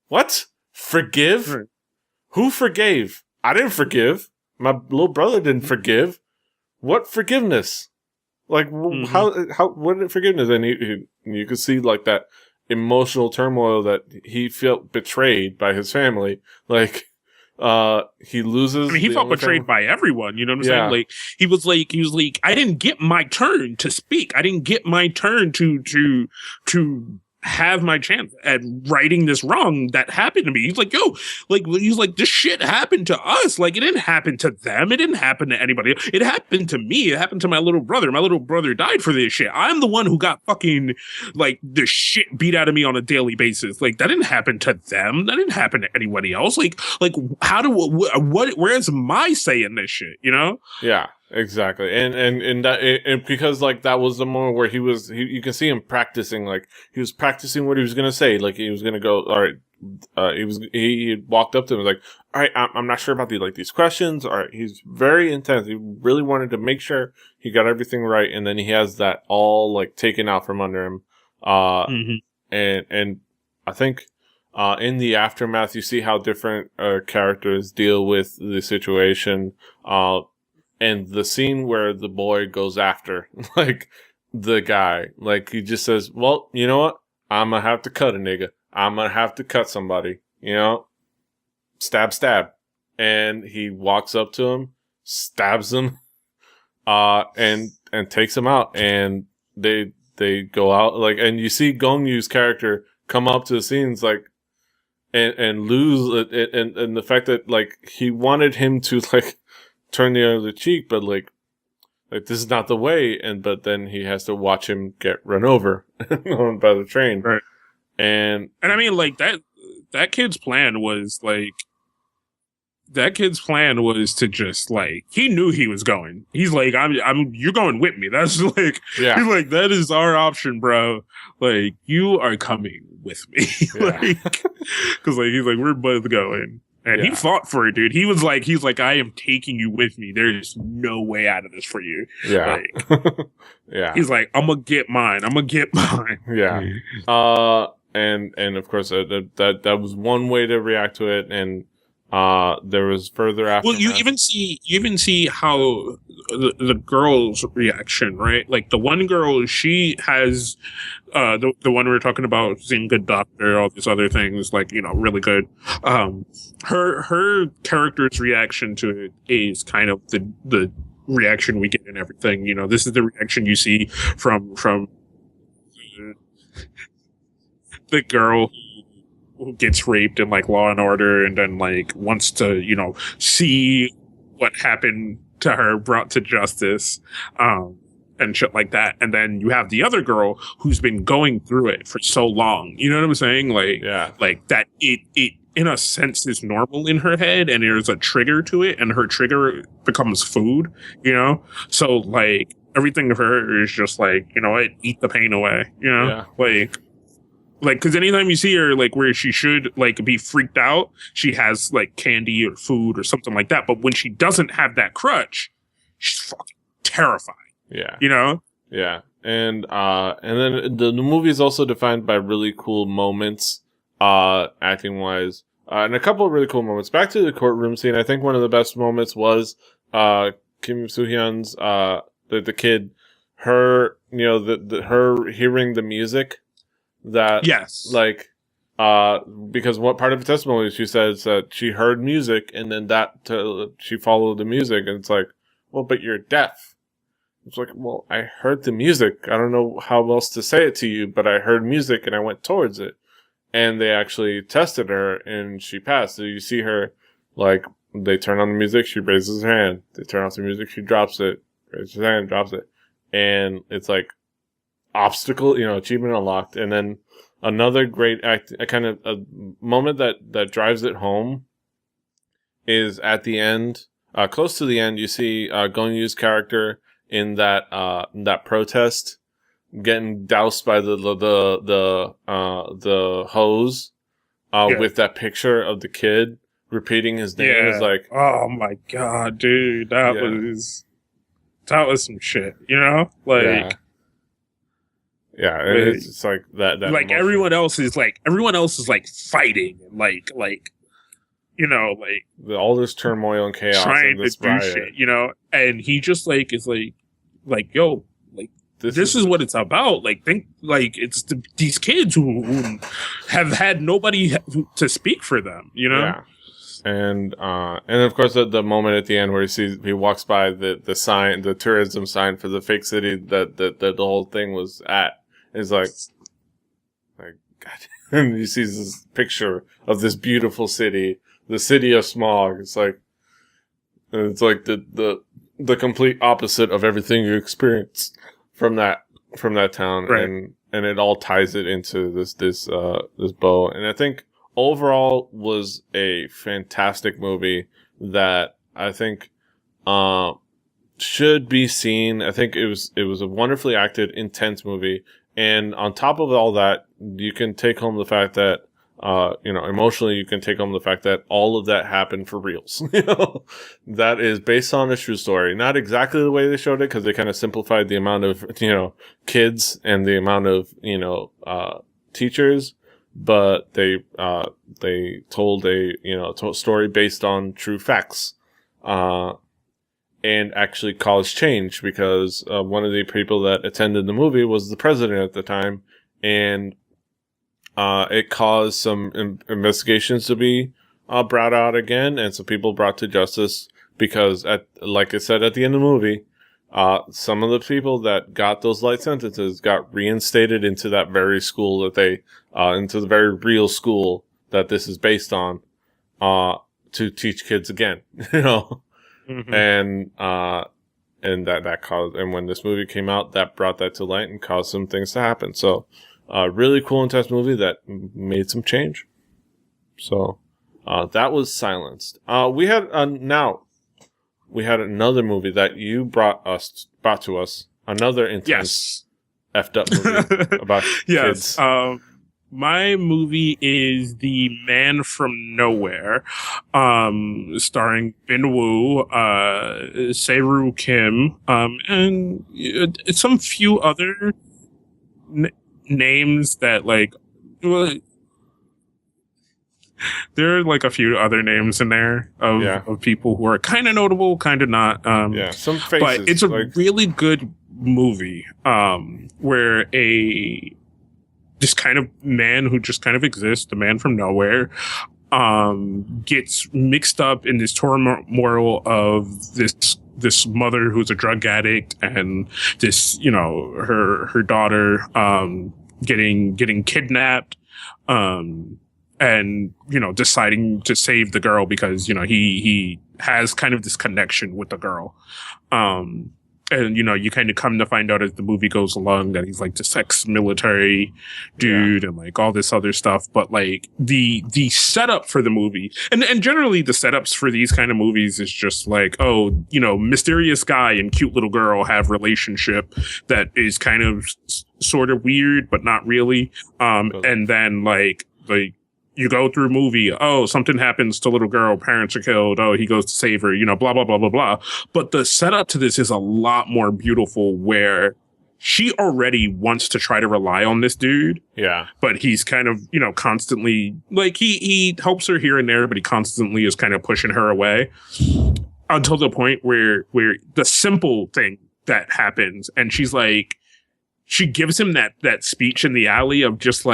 what? Forgive? Right. Who forgave? I didn't forgive. My little brother didn't forgive. What forgiveness? Like, how, what did forgiveness? And you could see, like, that emotional turmoil that he felt betrayed by his family. Like, he loses. I mean, he felt betrayed by everyone. You know what I'm saying? Like, he was like, I didn't get my turn to speak. I didn't get my turn to have my chance at righting this wrong that happened to me. He's like, this shit happened to us. Like, it didn't happen to them. It didn't happen to anybody. It happened to me. It happened to my little brother. My little brother died for this shit. I'm the one who got fucking, like, the shit beat out of me on a daily basis. Like, that didn't happen to them. That didn't happen to anybody else. Like, where's my say in this shit, Yeah. Exactly, and that and because like that was the moment where you can see him practicing, like he was practicing what he was gonna say, like he was gonna go, all right. He walked up to him and was like, all right, I'm not sure about these questions. All right, he's very intense. He really wanted to make sure he got everything right, and then he has that all like taken out from under him. Mm-hmm. And I think in the aftermath, you see how different characters deal with the situation. And the scene where the boy goes after, like, the guy, like, he just says, well, you know what? I'm gonna have to cut a nigga. I'm gonna have to cut somebody, you know? Stab, stab. And he walks up to him, stabs him, and takes him out. And they go out, like, and you see Gong Yu's character come up to the scenes, like, and lose it, and the fact that, like, he wanted him to, like, turn the other cheek, but like this is not the way, but then he has to watch him get run over by the train, right? And I mean, like that kid's plan was to just like, he knew he was going. He's like, you're going with me. That's like, yeah. He's like, that is our option, bro. Like, you are coming with me, Yeah. like, because like he's like, we're both going. And he fought for it, dude. He's like, I am taking you with me. There's no way out of this for you. Yeah. Like, yeah. He's like, I'm gonna get mine. Yeah. And of course that was one way to react to it, and there was further aftermath. Well, you even see how the girl's reaction, right? Like the one girl, she has the one we were talking about, seeing Good Doctor, all these other things, like, you know, really good. Her character's reaction to it is kind of the reaction we get in everything. You know, this is the reaction you see from the girl who gets raped in like Law and Order, and then like wants to, you know, see what happened to her brought to justice, and shit like that. And then you have the other girl who's been going through it for so long. You know what I'm saying? Like, yeah, like that it in a sense is normal in her head, and there's a trigger to it, and her trigger becomes food, you know? So like everything for her is just like, you know what, eat the pain away, you know? Yeah. Like, because anytime you see her, like, where she should, like, be freaked out, she has, like, candy or food or something like that. But when she doesn't have that crutch, she's fucking terrified. Yeah. You know? Yeah. And then the movie is also defined by really cool moments, acting-wise. And a couple of really cool moments. Back to the courtroom scene, I think one of the best moments was, Kim Soo-hyun's, the kid, her, you know, her hearing the music. That, yes, like, because what part of the testimony she says that she heard music, and then she followed the music, and it's like, well, but you're deaf. It's like, well, I heard the music. I don't know how else to say it to you, but I heard music and I went towards it. And they actually tested her, and she passed. So you see her, like, they turn on the music, she raises her hand. They turn off the music, she drops it, raises her hand, drops it, and it's like, obstacle, you know, achievement unlocked. And then another great a moment that drives it home is at the end, close to the end, you see Gong Yu's character in that protest getting doused by the hose, with that picture of the kid repeating his name. Is like, oh my god, dude, that was some shit, you know, like. Yeah, it's like that. Like emotion. everyone else is like fighting, like you know, like all this turmoil and chaos, trying and this to do riot. shit, you know. And he just like is like yo, like this is what it's about. Like think like it's these kids who have had nobody to speak for them, you know. Yeah. And of course the moment at the end where he walks by the sign, the tourism sign for the fake city that the whole thing was at, is like God. And he sees this picture of this beautiful city, the city of smog. It's like the complete opposite of everything you experience from that town, right. and it all ties it into this bow. And I think overall was a fantastic movie that I think should be seen. I think it was a wonderfully acted, intense movie. And on top of all that, you can take home the fact that, emotionally, you can take home the fact that all of that happened for reals. That is based on a true story. Not exactly the way they showed it, because they kind of simplified the amount of, kids and the amount of, teachers. But they told a story based on true facts. And actually caused change, because one of the people that attended the movie was the president at the time, and it caused some investigations to be brought out again, and some people brought to justice, because like I said at the end of the movie, some of the people that got those light sentences got reinstated into that very school that they into the very real school that this is based on, to teach kids again. Mm-hmm. And that caused, and when this movie came out, that brought that to light and caused some things to happen. So, really cool, intense movie that made some change. So, that was Silenced. We had another movie that you brought to us, another intense, effed up movie about kids. My movie is The Man from Nowhere, starring Bin Woo, Se-Ru Kim, and some few other names that, there are a few other names in there of people who are kind of notable, kind of not. Some faces. But it's a really good movie, where this kind of man who just kind of exists, the man from nowhere, gets mixed up in this turmoil of this mother who's a drug addict, and this, her daughter, getting kidnapped, and, deciding to save the girl because, he has kind of this connection with the girl. And, you kind of come to find out as the movie goes along that he's this ex-military dude and all this other stuff. But the setup for the movie, and generally the setups for these kind of movies is just mysterious guy and cute little girl have relationship that is kind of sort of weird, but not really. And then you go through movie, something happens to little girl, parents are killed, he goes to save her, blah, blah, blah, blah, blah. But the setup to this is a lot more beautiful, where she already wants to try to rely on this dude. Yeah. But he's kind of, constantly, he helps her here and there, but he constantly is kind of pushing her away until the point where the simple thing that happens, and she's she gives him that speech in the alley of just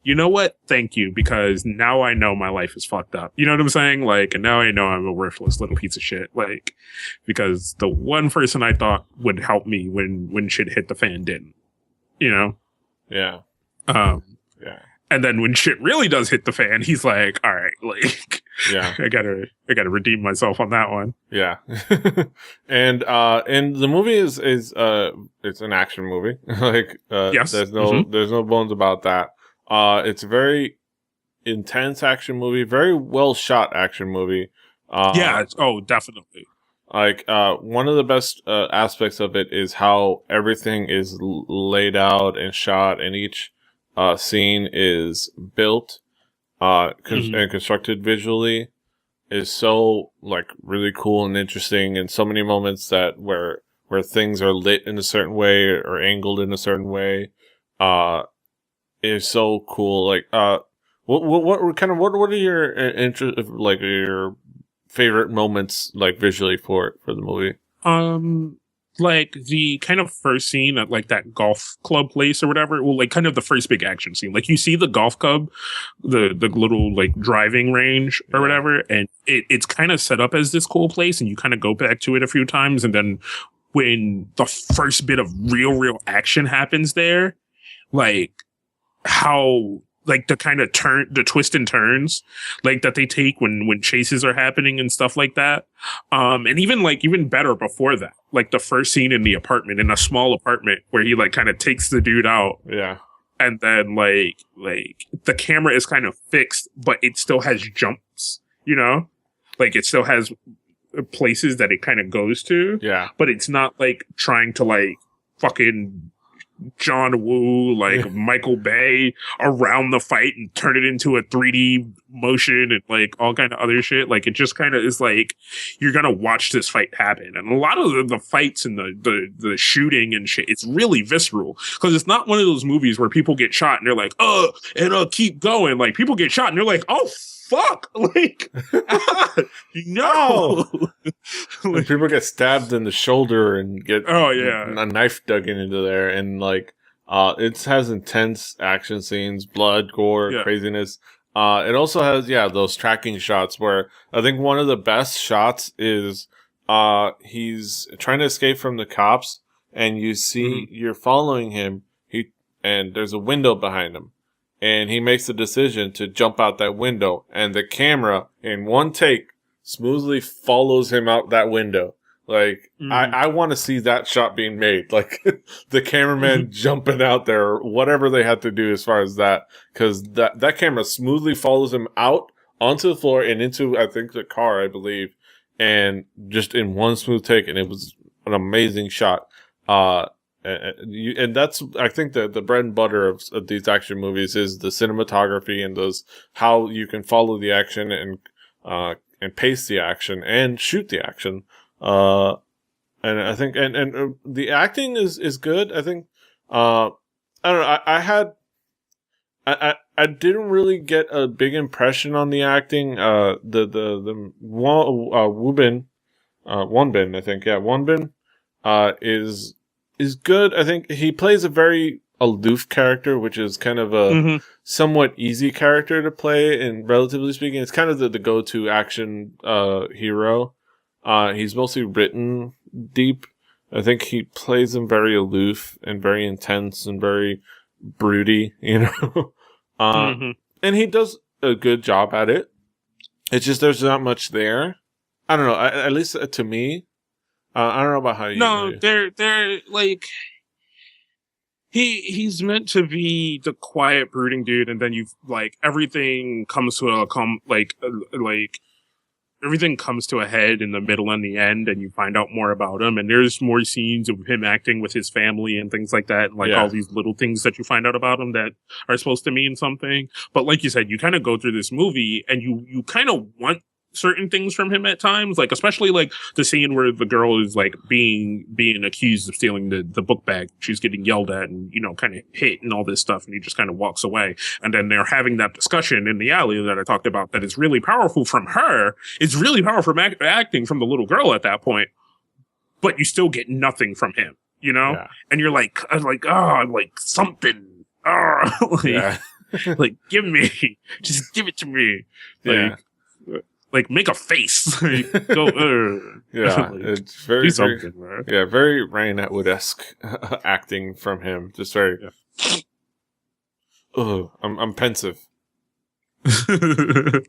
you know what? Thank you, because now I know my life is fucked up. You know what I'm saying? And now I know I'm a worthless little piece of shit. Because the one person I thought would help me when shit hit the fan didn't. Yeah. Yeah. And then when shit really does hit the fan, he's all right, yeah, I gotta redeem myself on that one. Yeah. And the movie is it's an action movie. Yes. There's no bones about that. It's a very intense action movie, very well shot action movie. Definitely. One of the best aspects of it is how everything is laid out and shot, and each scene is built and constructed visually is so really cool and interesting, and so many moments that where things are lit in a certain way or angled in a certain way. Is so cool. What are your your favorite moments visually for the movie? The kind of first scene at that golf club place or whatever. Well, kind of the first big action scene. You see the golf club, the little driving range or whatever, and it's kind of set up as this cool place, and you kind of go back to it a few times, and then when the first bit of real action happens there, how the kind of the twists and turns that they take when chases are happening and stuff like that, and even better before that, the first scene in the apartment, in a small apartment, where he kind of takes the dude out, and then the camera is kind of fixed, but it still has jumps, it still has places that it kind of goes to. Yeah. But it's not like trying to like fucking John Woo, like Michael Bay around the fight and turn it into a 3D motion and like all kind of other shit. Like it just kind of is like you're gonna watch this fight happen. And a lot of the fights and the shooting and shit, it's really visceral because it's not one of those movies where people get shot and they're like, keep going. Like people get shot and they're like, oh fuck, like no. Like, people get stabbed in the shoulder and get a knife dug into there, and like it has intense action scenes, blood, gore, craziness. It also has those tracking shots where I think one of the best shots is he's trying to escape from the cops, and you see you're following him. And there's a window behind him. And he makes the decision to jump out that window. And the camera, in one take, smoothly follows him out that window. Like, I want to see that shot being made. Like, the cameraman jumping out there, or whatever they had to do as far as that. Because that camera smoothly follows him out onto the floor and into, I think, the car, I believe. And just in one smooth take. And it was an amazing shot. And that's, I think, the bread and butter of these action movies is the cinematography and how you can follow the action and pace the action and shoot the action. And I think, and the acting is good. I think, I don't know. I didn't really get a big impression on the acting. Wonbin, I think, Wonbin, is good. I think he plays a very aloof character, which is kind of a somewhat easy character to play, and relatively speaking, it's kind of the go-to action hero. He's mostly written deep. I think he plays him very aloof and very intense and very broody, you know. And he does a good job at it. It's just there's not much there. I don't know. At least to me. I don't know about how you. No, they're like he's meant to be the quiet, brooding dude, and then you've like everything comes to everything comes to a head in the middle and the end, and you find out more about him. And there's more scenes of him acting with his family and things like that, and like all these little things that you find out about him that are supposed to mean something. But like you said, you kind of go through this movie and you kind of want certain things from him at times, like especially like the scene where the girl is like being accused of stealing the book bag. She's getting yelled at and, you know, kind of hit and all this stuff, and he just kind of walks away. And then they're having that discussion in the alley that I talked about that is really powerful from her. It's really powerful from acting from the little girl at that point, but you still get nothing from him, you know? And you're like something, like give me, just give it to me. Like make a face. Like, go, it's very, very Ryan Atwood-esque acting from him. Just very. I'm pensive. But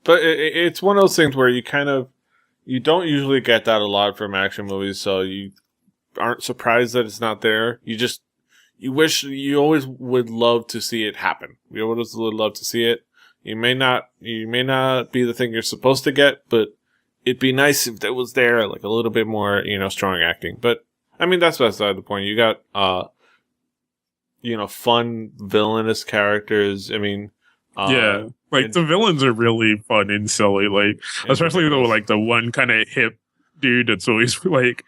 it's one of those things where you don't usually get that a lot from action movies, so you aren't surprised that it's not there. You wish you always would love to see it happen. You always would love to see it. You may not be the thing you're supposed to get, but it'd be nice if that was there, like a little bit more, you know, strong acting. But I mean, that's beside the point. You got, you know, fun villainous characters. I mean, the villains are really fun and silly, like especially though, like the one kind of hip dude that's always like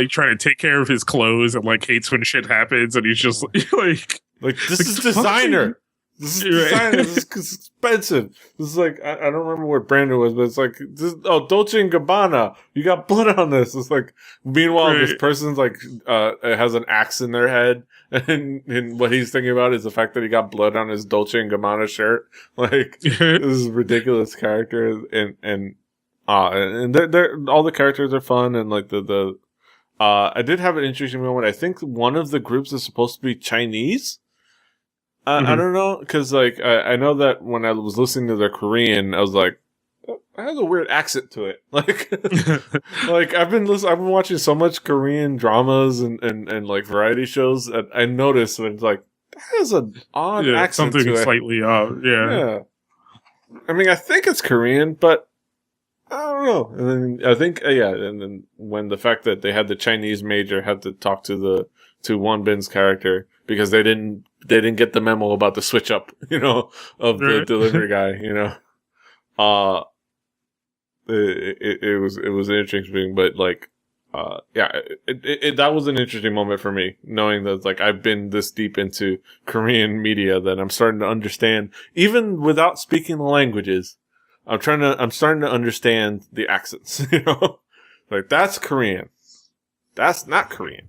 trying to take care of his clothes and like hates when shit happens, and he's just like this is designer. This is designer. This is expensive. This is like, I don't remember what brand it was, but it's like, Dolce & Gabbana. You got blood on this. It's like, meanwhile, this person's like, has an axe in their head. And what he's thinking about is the fact that he got blood on his Dolce & Gabbana shirt. Like, this is a ridiculous character. And they're all the characters are fun. And like I did have an interesting moment. I think one of the groups is supposed to be Chinese. I don't know, because like I know that when I was listening to their Korean, I was like, it has a weird accent to it. Like, like I've been watching so much Korean dramas and like variety shows that I noticed when it's like that has an odd accent something to it. Slightly odd. Yeah. I mean, I think it's Korean, but I don't know. And then I think, and then when the fact that they had the Chinese major had to talk to Won Bin's character because they didn't get the memo about the switch up, of the Right. delivery guy, uh, it was an interesting thing, but like, that was an interesting moment for me, knowing that like I've been this deep into Korean media that I'm starting to understand, even without speaking the languages. I'm starting to understand the accents, like that's Korean. That's not Korean.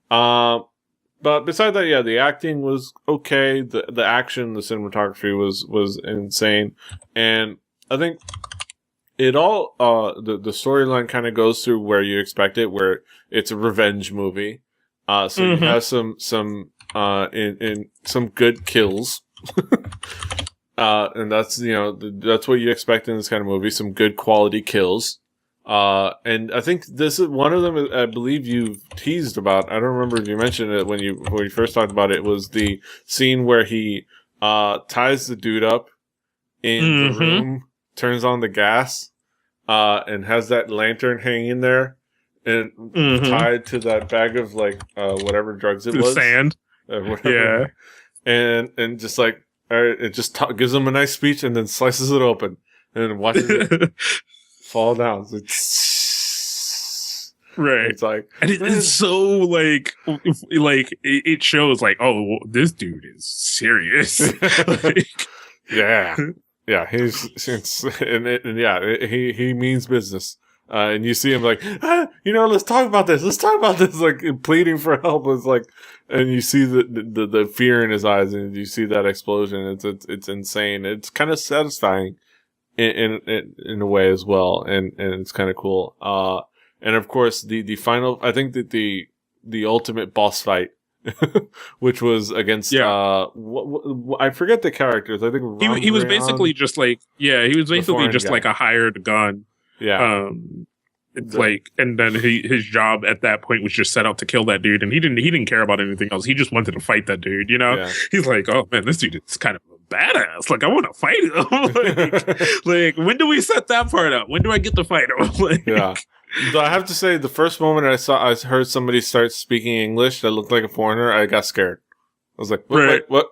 But besides that, yeah, the acting was okay. The action, the cinematography was insane. And I think it all, the storyline kind of goes through where you expect it, where it's a revenge movie. So you have some in some good kills. And that's, that's what you expect in this kind of movie, some good quality kills. And I think this is one of them, I believe you teased about. I don't remember if you mentioned it when you first talked about it, was the scene where he, ties the dude up in the room, turns on the gas, and has that lantern hanging there and tied to that bag of like, whatever drugs it was. Sand. Whatever. Yeah. And just like, it just gives him a nice speech and then slices it open and then watches it fall down. It's right. It's like, and it's so like it shows like, oh, this dude is serious. Like, yeah, he means business. And you see him like, let's talk about this. Like pleading for help. It's like, and you see the fear in his eyes, and you see that explosion. It's insane. It's kind of satisfying in a way as well, and it's kind of cool. And of course the final, I think that the ultimate boss fight, which was against I forget the characters. I think he was basically just like he was basically just guy. like a hired gun. Yeah. It's like, and then his job at that point was just set out to kill that dude, and he didn't care about anything else. He just wanted to fight that dude. Yeah. He's like, oh man, this dude is kind of a badass. Like, I want to fight him. like, when do we set that part up? When do I get to fight him? Yeah. But I have to say, the first moment I heard somebody start speaking English that looked like a foreigner, I got scared. I was like, wait, what?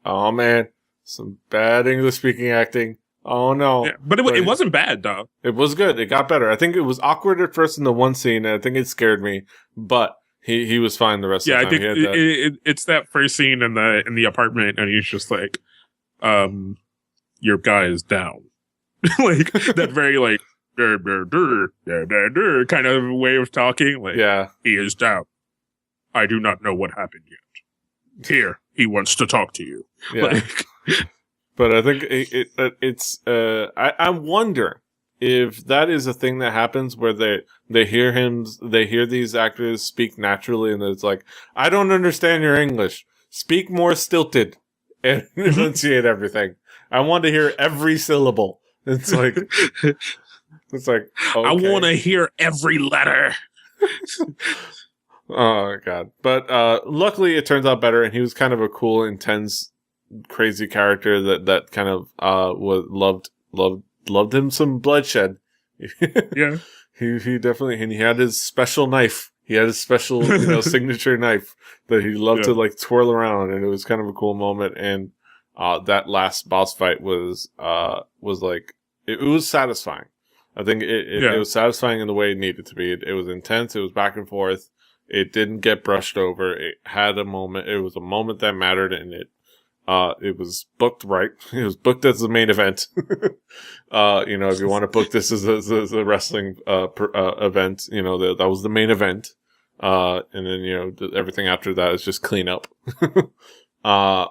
Oh man, some bad English speaking acting. Oh no. Yeah, but it wasn't bad, though. It was good. It got better. I think it was awkward at first in the one scene, and I think it scared me, but he was fine the rest of the time. Yeah, I think it's that first scene in the apartment, and he's just like, your guy is down. like that very like kind of way of talking. Like, he is down. I do not know what happened yet. Here, he wants to talk to you. Yeah. Like, but I think it's I wonder if that is a thing that happens where they hear these actors speak naturally, and it's like, I don't understand your English. Speak more stilted and enunciate everything. I want to hear every syllable. It's like, okay. I want to hear every letter. Oh God! But luckily, it turns out better, and he was kind of a cool, intense, crazy character that kind of was loved him some bloodshed. Yeah, he definitely, and he had his special knife. He had his special signature knife that he loved to like twirl around, and it was kind of a cool moment. And that last boss fight was like it was satisfying. I think it was satisfying in the way it needed to be. It was intense. It was back and forth. It didn't get brushed over. It had a moment. It was a moment that mattered, and it was booked right. It was booked as the main event. If you want to book this as a wrestling event, that was the main event. And then everything after that is just cleanup. But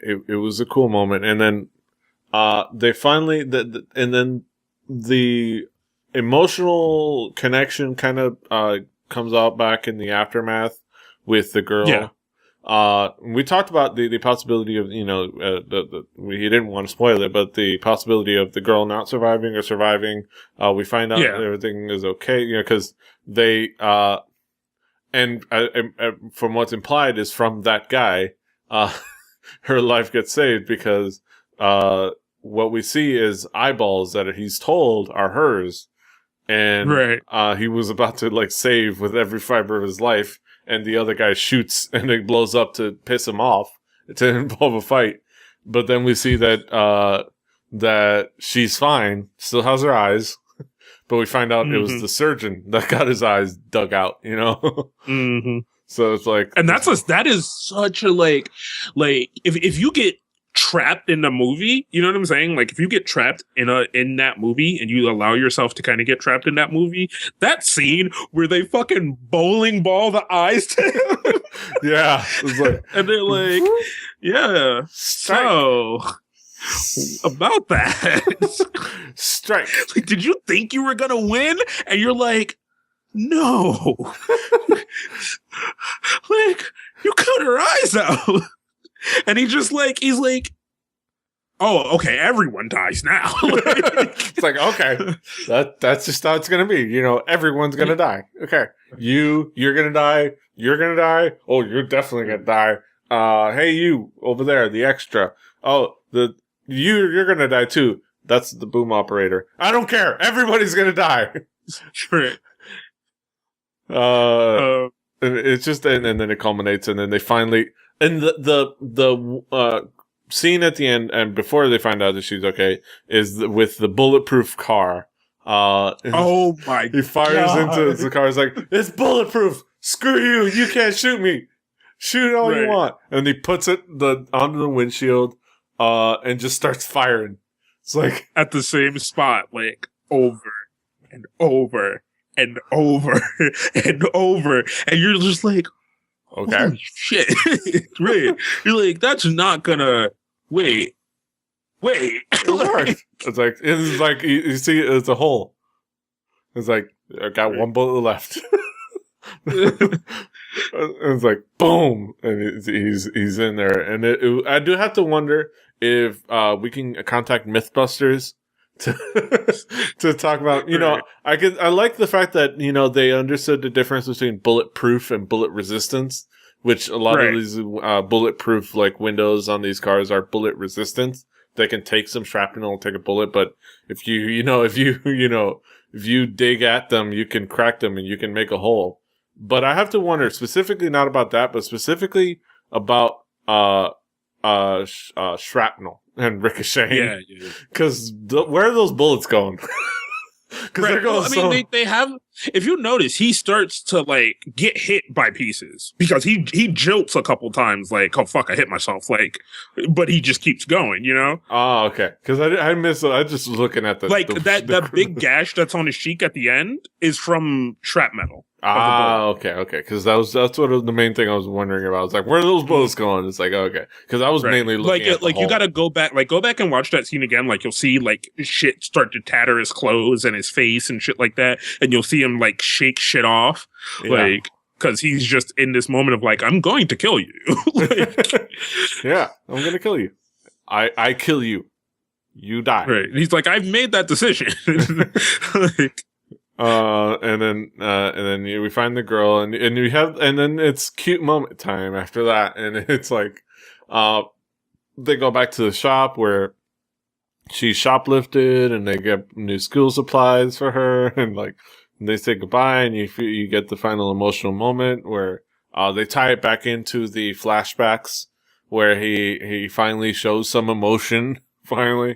it was a cool moment, and then they finally and then the emotional connection kind of comes out back in the aftermath with the girl. Yeah. We talked about the possibility of, he didn't want to spoil it, but the possibility of the girl not surviving or surviving. We find out that everything is okay, because they, and from what's implied is from that guy, her life gets saved because, what we see is eyeballs that he's told are hers. And he was about to like save with every fiber of his life, and the other guy shoots and it blows up to piss him off, to involve a fight. But then we see that that she's fine, still has her eyes, but we find out it was the surgeon that got his eyes dug out, you know? So it's like, and that is such a like if you get trapped in a movie, you know what I'm saying? Like if you get trapped in that movie and you allow yourself to kind of get trapped in that movie, that scene where they fucking bowling ball the eyes to him. Yeah. It's like, and they're like, yeah, so about that. Strike. Like, did you think you were gonna win? And you're like, no. Like, you cut her eyes out. And he's like, oh, okay, everyone dies now. It's like, okay, that's just how it's gonna be. You know, everyone's gonna die. Okay, you're gonna die. You're gonna die. Oh, you're definitely gonna die. Hey, you over there, the extra. Oh, you're gonna die too. That's the boom operator. I don't care. Everybody's gonna die. Right. It's just, and then it culminates, and then they finally. And the scene at the end, and before they find out that she's okay, is with the bulletproof car. Oh my! He fires into the car. He's like, "It's bulletproof. Screw you. You can't shoot me. Shoot all you want." And he puts it onto the windshield, and just starts firing. It's like at the same spot, like over and over and over and over, and you're just like. Okay. Holy shit. Right. You're like, that's not gonna wait. It's like you see it's a hole. It's like I got one bullet left. It's like boom, and he's in there, and I do have to wonder if we can contact Mythbusters to talk about, you know, I like the fact that, you know, they understood the difference between bulletproof and bullet resistance, which a lot of these bulletproof like windows on these cars are bullet resistant. They can take some shrapnel and take a bullet, but if you dig at them, you can crack them and you can make a hole. But I have to wonder specifically not about that, but specifically about shrapnel and ricocheting. Yeah. Because where are those bullets going? Because they're going they have. If you notice, he starts to like get hit by pieces because he jolts a couple times. Like, oh fuck, I hit myself. Like, but he just keeps going. You know? Oh, okay. Because I just was looking at that big gash that's on his cheek at the end is from shrapnel. Okay. Because that's sort of the main thing I was wondering about. I was like, where are those bullets going? It's like, okay. Because I was mainly looking at the hole. You gotta go back and watch that scene again. Like, you'll see like shit start to tatter his clothes and his face and shit like that. And you'll see him like shake shit off. Yeah. Like, because he's just in this moment of like, I'm going to kill you. Like, yeah, I'm going to kill you. I kill you. You die. Right. And he's like, I've made that decision. Like, and then we find the girl, and then it's cute moment time after that, and it's like, they go back to the shop where she shoplifted, and they get new school supplies for her, and like they say goodbye, and you get the final emotional moment where they tie it back into the flashbacks where he finally shows some emotion finally,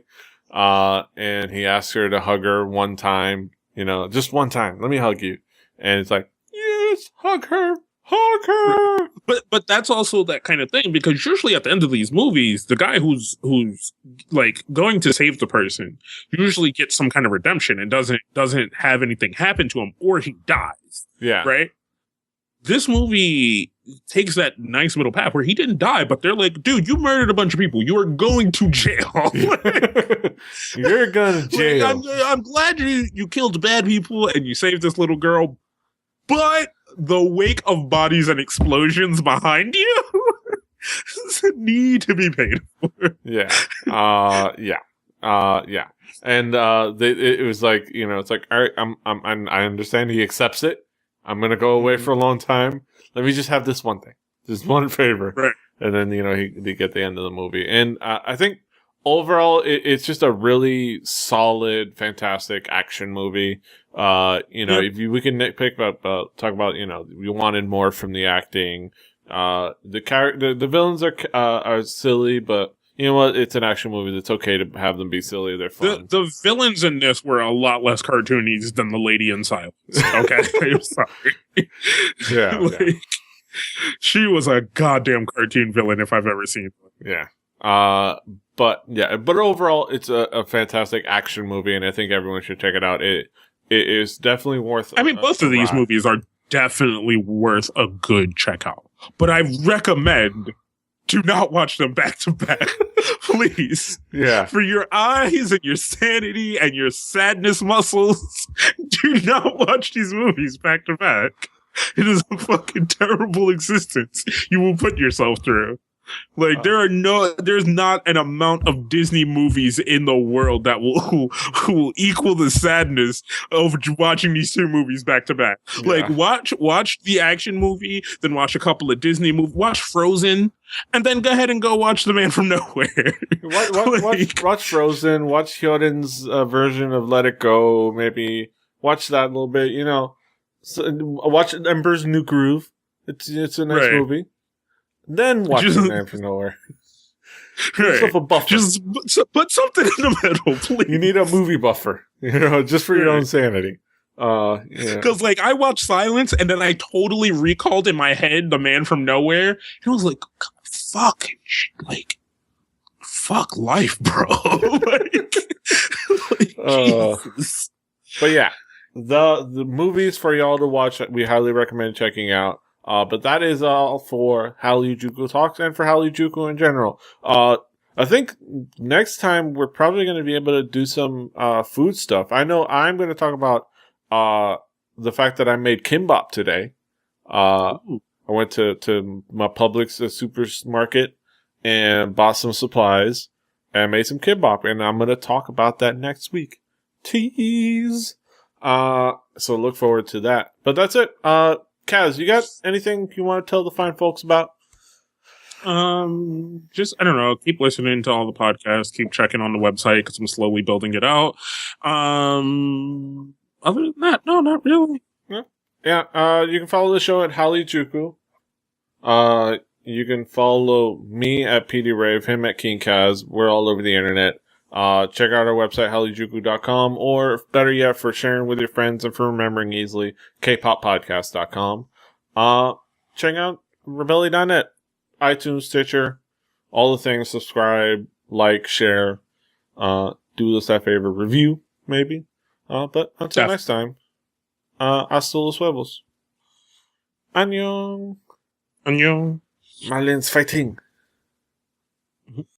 and he asks her to hug her one time. You know, just one time. Let me hug you. And it's like, yes, hug her. But that's also that kind of thing, because usually at the end of these movies, the guy who's like going to save the person usually gets some kind of redemption and doesn't have anything happen to him, or he dies. Yeah. Right? This movie takes that nice middle path where he didn't die, but they're like, dude, you murdered a bunch of people. You are going to jail. You're going to jail. Like, I'm glad you killed bad people and you saved this little girl, but the wake of bodies and explosions behind you need to be paid for. Yeah. Yeah. And it was like, you know, it's like, all right, I understand he accepts it. I'm going to go away for a long time. Let me just have this one thing. Just one favor. Right. And then, you know, they get the end of the movie. And I think overall, it's just a really solid, fantastic action movie. If we can nitpick about talk about, we wanted more from the acting. The villains are silly, but you know what? It's an action movie. It's okay to have them be silly. They're fun. The villains in this were a lot less cartoony than the lady in Silence. Okay, I'm sorry. Yeah, yeah. She was a goddamn cartoon villain if I've ever seen one. Yeah. But overall, it's a fantastic action movie, and I think everyone should check it out. It is definitely worth. I mean, both of these movies are definitely worth a good checkout, but I recommend do not watch them back to back, please. Yeah, for your eyes and your sanity and your sadness muscles, do not watch these movies back to back. It is a fucking terrible existence you will put yourself through. Like, there's not an amount of Disney movies in the world that will equal the sadness of watching these two movies back to back. Yeah. Like, watch the action movie, then watch a couple of Disney movies, watch Frozen, and then go ahead and go watch The Man from Nowhere. Watch Frozen, watch Hyorin's version of Let It Go, maybe watch that a little bit, watch Emperor's New Groove. It's a nice movie. Then watch The Man from Nowhere. Right. A buffer. Just put something in the middle, please. You need a movie buffer, just for your own sanity. Because I watched Silence, and then I totally recalled in my head The Man from Nowhere, and I was like, fuck life, bro. Jesus. But yeah, the movies for y'all to watch, we highly recommend checking out. But that is all for Hallyujuku Talks and for Hallyujuku in general. I think next time we're probably going to be able to do some food stuff. I know I'm going to talk about the fact that I made kimbap today. I went to my Publix supermarket and bought some supplies and made some kimbap, and I'm going to talk about that next week. Tease! So look forward to that. But that's it. Kaz, you got anything you want to tell the fine folks about? Just, I don't know, keep listening to all the podcasts, keep checking on the website because I'm slowly building it out. Other than that, no, not really. Yeah, you can follow the show at Hallyujuku. You can follow me at PDRave, him at King Kaz. We're all over the internet. Check out our website, hallyujuku.com, or better yet, for sharing with your friends and for remembering easily, kpoppodcast.com. Check out rebelli.net, iTunes, Stitcher, all the things. Subscribe, like, share, do us that favor, review, maybe. But until next time, hasta los huevos. Annyeong. Annyeong. Marlene's fighting.